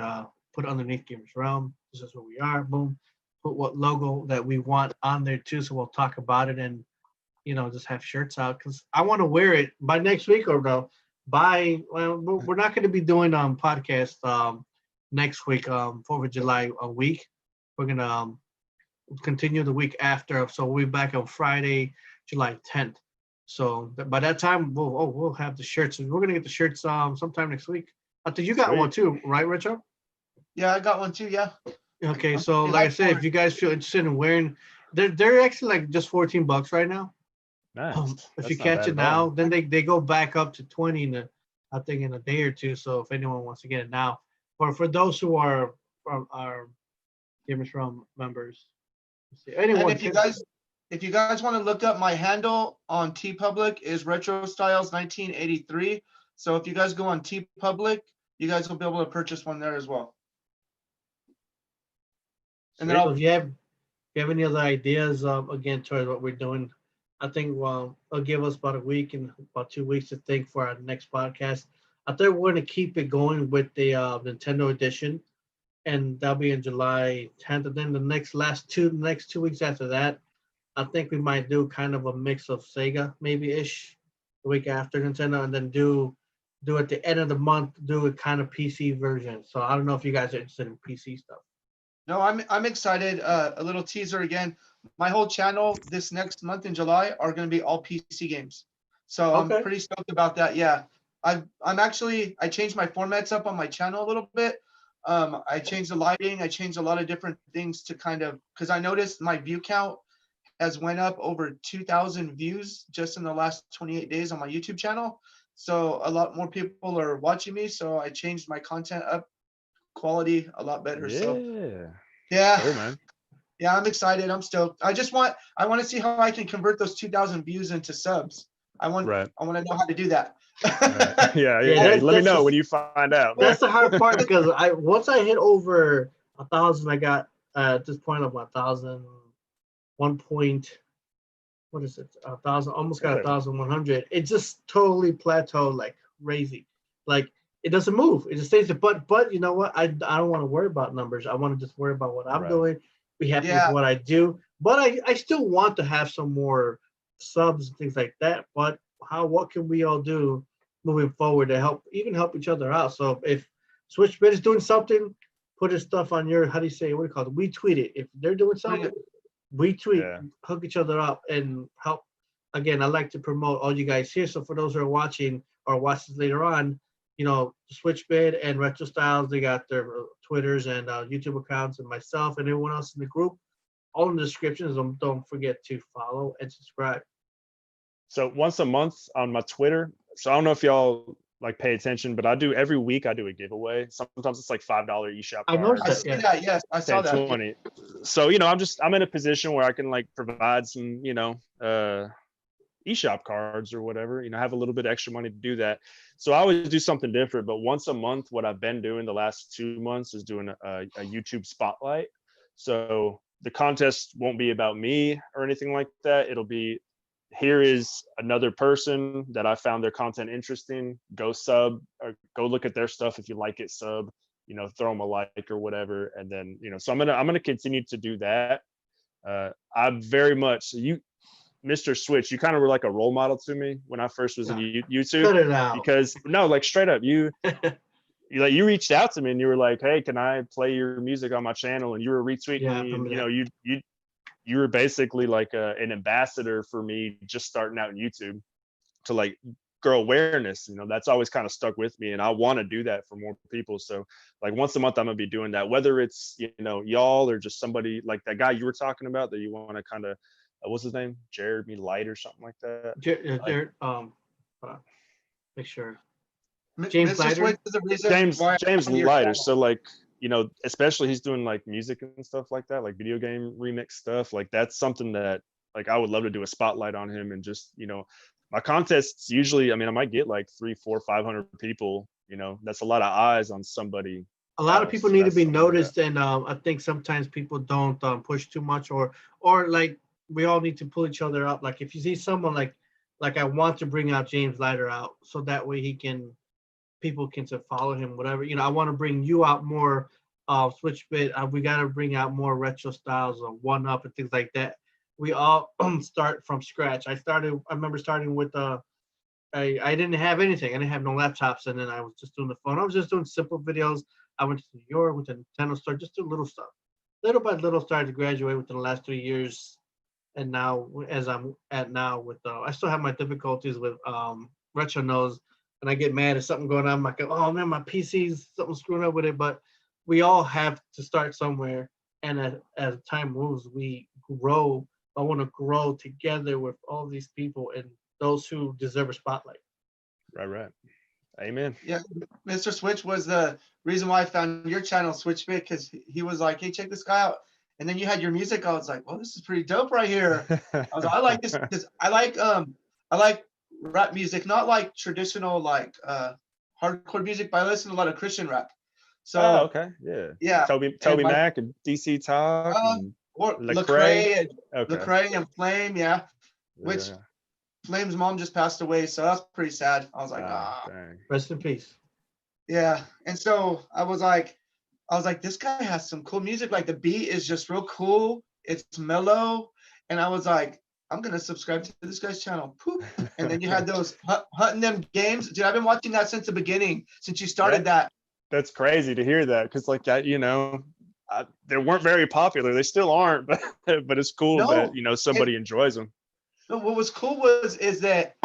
put underneath Gamers Realm. This is what we are. Boom. Put what logo that we want on there too, so we'll talk about it and just have shirts out because I want to wear it by next week or no. We're not going to be doing podcast next week, 4th of July a week. We're gonna continue the week after, so we'll be back on Friday, July 10th. So by that time, we'll have the shirts, and we're gonna get the shirts sometime next week. I think you got one too, right, Richard? Yeah, I got one too. Yeah. Okay, so like I said, if you guys feel interested in wearing, they're actually like just $14 right now. Nice. If you catch it now, then they go back up to 20 in a day or two. So if anyone wants to get it now, or for those who are from our Gamers Realm members, anyone. And if you guys want to look up my handle on TeePublic is Retro Styles 1983. So if you guys go on TeePublic, you guys will be able to purchase one there as well. And then if you have any other ideas, again, towards what we're doing, I think it'll give us about a week and about 2 weeks to think for our next podcast. I think we're going to keep it going with the Nintendo edition, and that'll be in July 10th. And then the next 2 weeks after that, I think we might do kind of a mix of Sega, maybe-ish, the week after Nintendo, and then do at the end of the month, do a kind of PC version. So I don't know if you guys are interested in PC stuff. No, I'm excited. A little teaser again. My whole channel this next month in July are going to be all PC games. So Okay. I'm pretty stoked about that. Yeah. I changed my formats up on my channel a little bit. I changed the lighting. I changed a lot of different things to because I noticed my view count has went up over 2,000 views just in the last 28 days on my YouTube channel. So a lot more people are watching me. So I changed my content up, quality a lot better. Yeah. So yeah. Cool, man. Yeah, I'm excited. I'm stoked. I want to see how I can convert those 2,000 views into subs. I want to know how to do that. Right. Yeah. Let me know when you find out. That's the hard part because once I hit over 1,000, I got at this point of 1,000, 1,000, almost got 1,100. It just totally plateaued like crazy. Like it doesn't move. It just stays there. But you know what? I don't want to worry about numbers. I want to just worry about what I'm doing. Be happy with what I do. But I still want to have some more subs and things like that. But what can we all do moving forward to help each other out? So if Switchbit is doing something, put his stuff on your, what do you call it? We tweet it. If they're doing something, we tweet, hook each other up and help. Again, I like to promote all you guys here. So for those who are watching or watch this later on, Switchbit and Retro Styles, they got their Twitters and YouTube accounts, and myself and everyone else in the group, all in the descriptions. Don't forget to follow and subscribe. So once a month on my Twitter. So I don't know if y'all pay attention, but every week I do a giveaway. Sometimes it's like $5 eShop. I noticed that. I see that. Yes, I saw that. 20. So I'm in a position where I can provide some eShop cards or whatever, have a little bit of extra money to do that. So I always do something different, but once a month, what I've been doing the last 2 months is doing a YouTube spotlight. So the contest won't be about me or anything like that. It'll be, here is another person that I found their content interesting. Go sub or go look at their stuff. If you like it, sub, throw them a like or whatever. And then, so I'm gonna continue to do that. I'm very much Mr. Switch, you kind of were like a role model to me when I first was in YouTube. Cut it out. Because no, like straight up, you reached out to me and you were like, hey, can I play your music on my channel? And you were retweeting me, and you were basically like an ambassador for me just starting out in YouTube to like grow awareness. That's always kind of stuck with me, and I want to do that for more people. So like once a month I'm gonna be doing that, whether it's y'all or just somebody like that guy you were talking about that you want to kind of what's his name, Jeremy Light or something like that. Jared, make sure. James Mr. Switch is the reason James Lighter. So like, especially he's doing like music and stuff like that, like video game remix stuff. Like that's something that like I would love to do a spotlight on him, and just, my contests usually, I might get like 300, 400, 500 people, that's a lot of eyes on somebody. A lot of people need to be noticed, and I think sometimes people don't push too much, or like we all need to pull each other up. Like if you see someone like I want to bring out James Lighter out, so that way people can follow him, whatever. I want to bring you out more, SwitchBit. We got to bring out more retro styles of 1UP and things like that. We all start from scratch. I remember starting with I didn't have anything. I didn't have no laptops, and then I was just doing the phone. I was just doing simple videos. I went to New York, went to the Nintendo store, just do little stuff. Little by little, started to graduate within the last 3 years. And now, as I'm at now with, I still have my difficulties with retro nose, and I get mad at something going on. I'm like, oh man, my PC's something screwing up with it. But we all have to start somewhere, and as time moves, we grow. I want to grow together with all these people and those who deserve a spotlight. Right. Amen. Yeah, Mr. Switch was the reason why I found your channel, SwitchBit, because he was like, hey, check this guy out. And then you had your music. I was like, well, this is pretty dope right here. I was like, I like this because I like rap music, not like traditional like hardcore music, but I listen to a lot of Christian rap. So okay, yeah, Toby Mac and DC Talk and or Lecrae and Flame, which Flame's mom just passed away, so that's pretty sad. I was like, rest in peace. Yeah, and so I was like, this guy has some cool music. Like the beat is just real cool. It's mellow, and I was like, I'm gonna subscribe to this guy's channel. Poop. And then you had those hunting them games. Dude, I've been watching that since the beginning, since you started that. That's crazy to hear that, because like that, they weren't very popular. They still aren't, but it's cool that somebody enjoys them. No, what was cool is that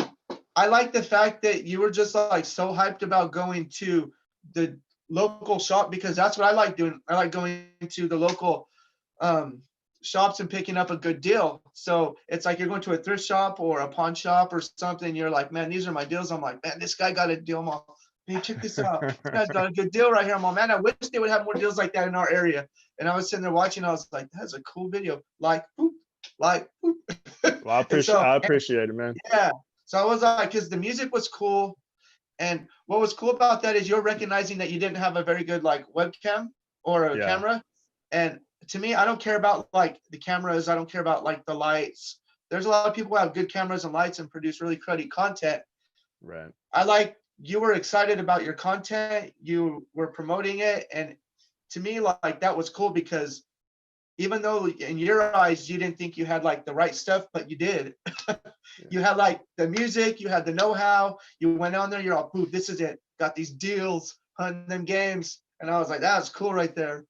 I like the fact that you were just like so hyped about going to the local shop, because that's what I like doing. I like going to the local shops and picking up a good deal. So it's like you're going to a thrift shop or a pawn shop or something. You're like, man, these are my deals. I'm like, man, this guy got a deal. I'm all, hey, check this out. This guy's got a good deal right here. I'm all, man, I wish they would have more deals like that in our area. And I was sitting there watching. I was like, that's a cool video. Like, boop, like, boop. Well, I appreciate it, man. Yeah. So I was like, because the music was cool. And what was cool about that is you're recognizing that you didn't have a very good like webcam or a camera. And to me, I don't care about like the cameras. I don't care about like the lights. There's a lot of people who have good cameras and lights and produce really cruddy content. Right. I like you were excited about your content. You were promoting it. And to me, like that was cool, because even though in your eyes, you didn't think you had like the right stuff, but you did. You had like the music, you had the know-how, you went on there, you're all, poof, this is it. Got these deals, hunting them games. And I was like, that's cool right there.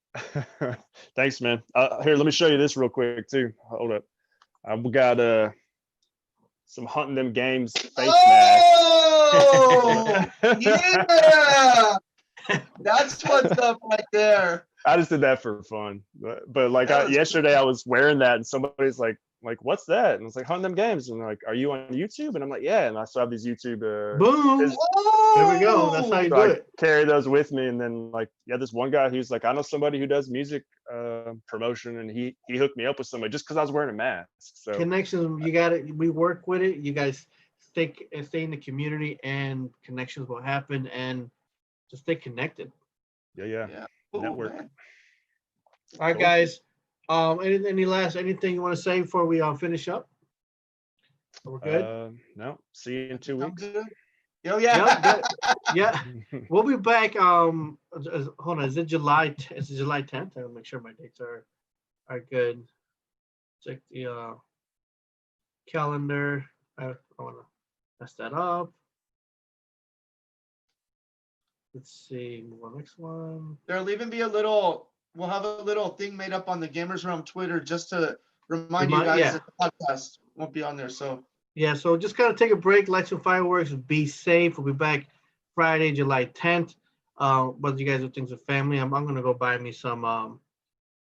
Thanks, man. Here, let me show you this real quick too. Hold up. We got some hunting them games face mask. Yeah. That's what's up right there. I just did that for fun. But like That was yesterday, I was wearing that, and somebody's like, what's that? And it's like, Hunt Them Games. And they're like, are you on YouTube? And I'm like, yeah. And I still have these YouTube. Boom. his- There we go. That's how you so do I it. carry those with me. And then like, yeah, this one guy who's like, I know somebody who does music promotion, and he hooked me up with somebody just because I was wearing a mask. So Connections, you got it. We work with it. You guys stay in the community, and connections will happen, and just stay connected. yeah. Cool, Network. man. All right, Cool. guys. Anything you want to say before we finish up? We're good. No. See you in 2 I'm weeks. good. Yo, yeah. Yep, yeah, we'll be back. Hold on. Is it July? Is it July 10th? I'll make sure my dates are good. Check the calendar. I want to mess that up. Let's see. Move on, next one. There'll even be we'll have a little thing made up on the Gamers Realm Twitter just to remind you guys Yeah. that the podcast won't be on there. So Yeah, so just kind of take a break, light some fireworks, be safe. We'll be back Friday, July 10th. But you guys do things with family. I'm gonna go buy me some.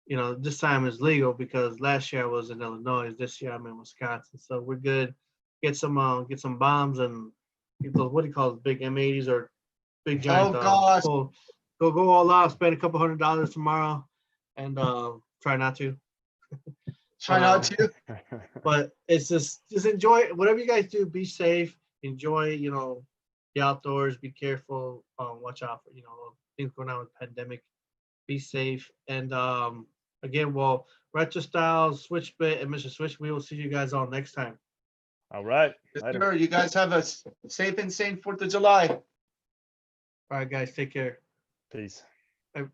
This time is legal because last year I was in Illinois. This year I'm in Wisconsin, so we're good. Get some bombs and get those, what do you call it, big M80s or big giant. gosh. Go all out. Spend a couple $100 tomorrow, and try not to. try not to. But it's just enjoy whatever you guys do. Be safe. Enjoy, the outdoors. Be careful. Watch out for, things going on with pandemic. Be safe. And again, Retro Styles, Switchbit, and Mr. Switch, we will see you guys all next time. All right. Yes, Later. sir. You guys have a safe and sane 4th of July. All right, guys. Take care. Peace. Bye.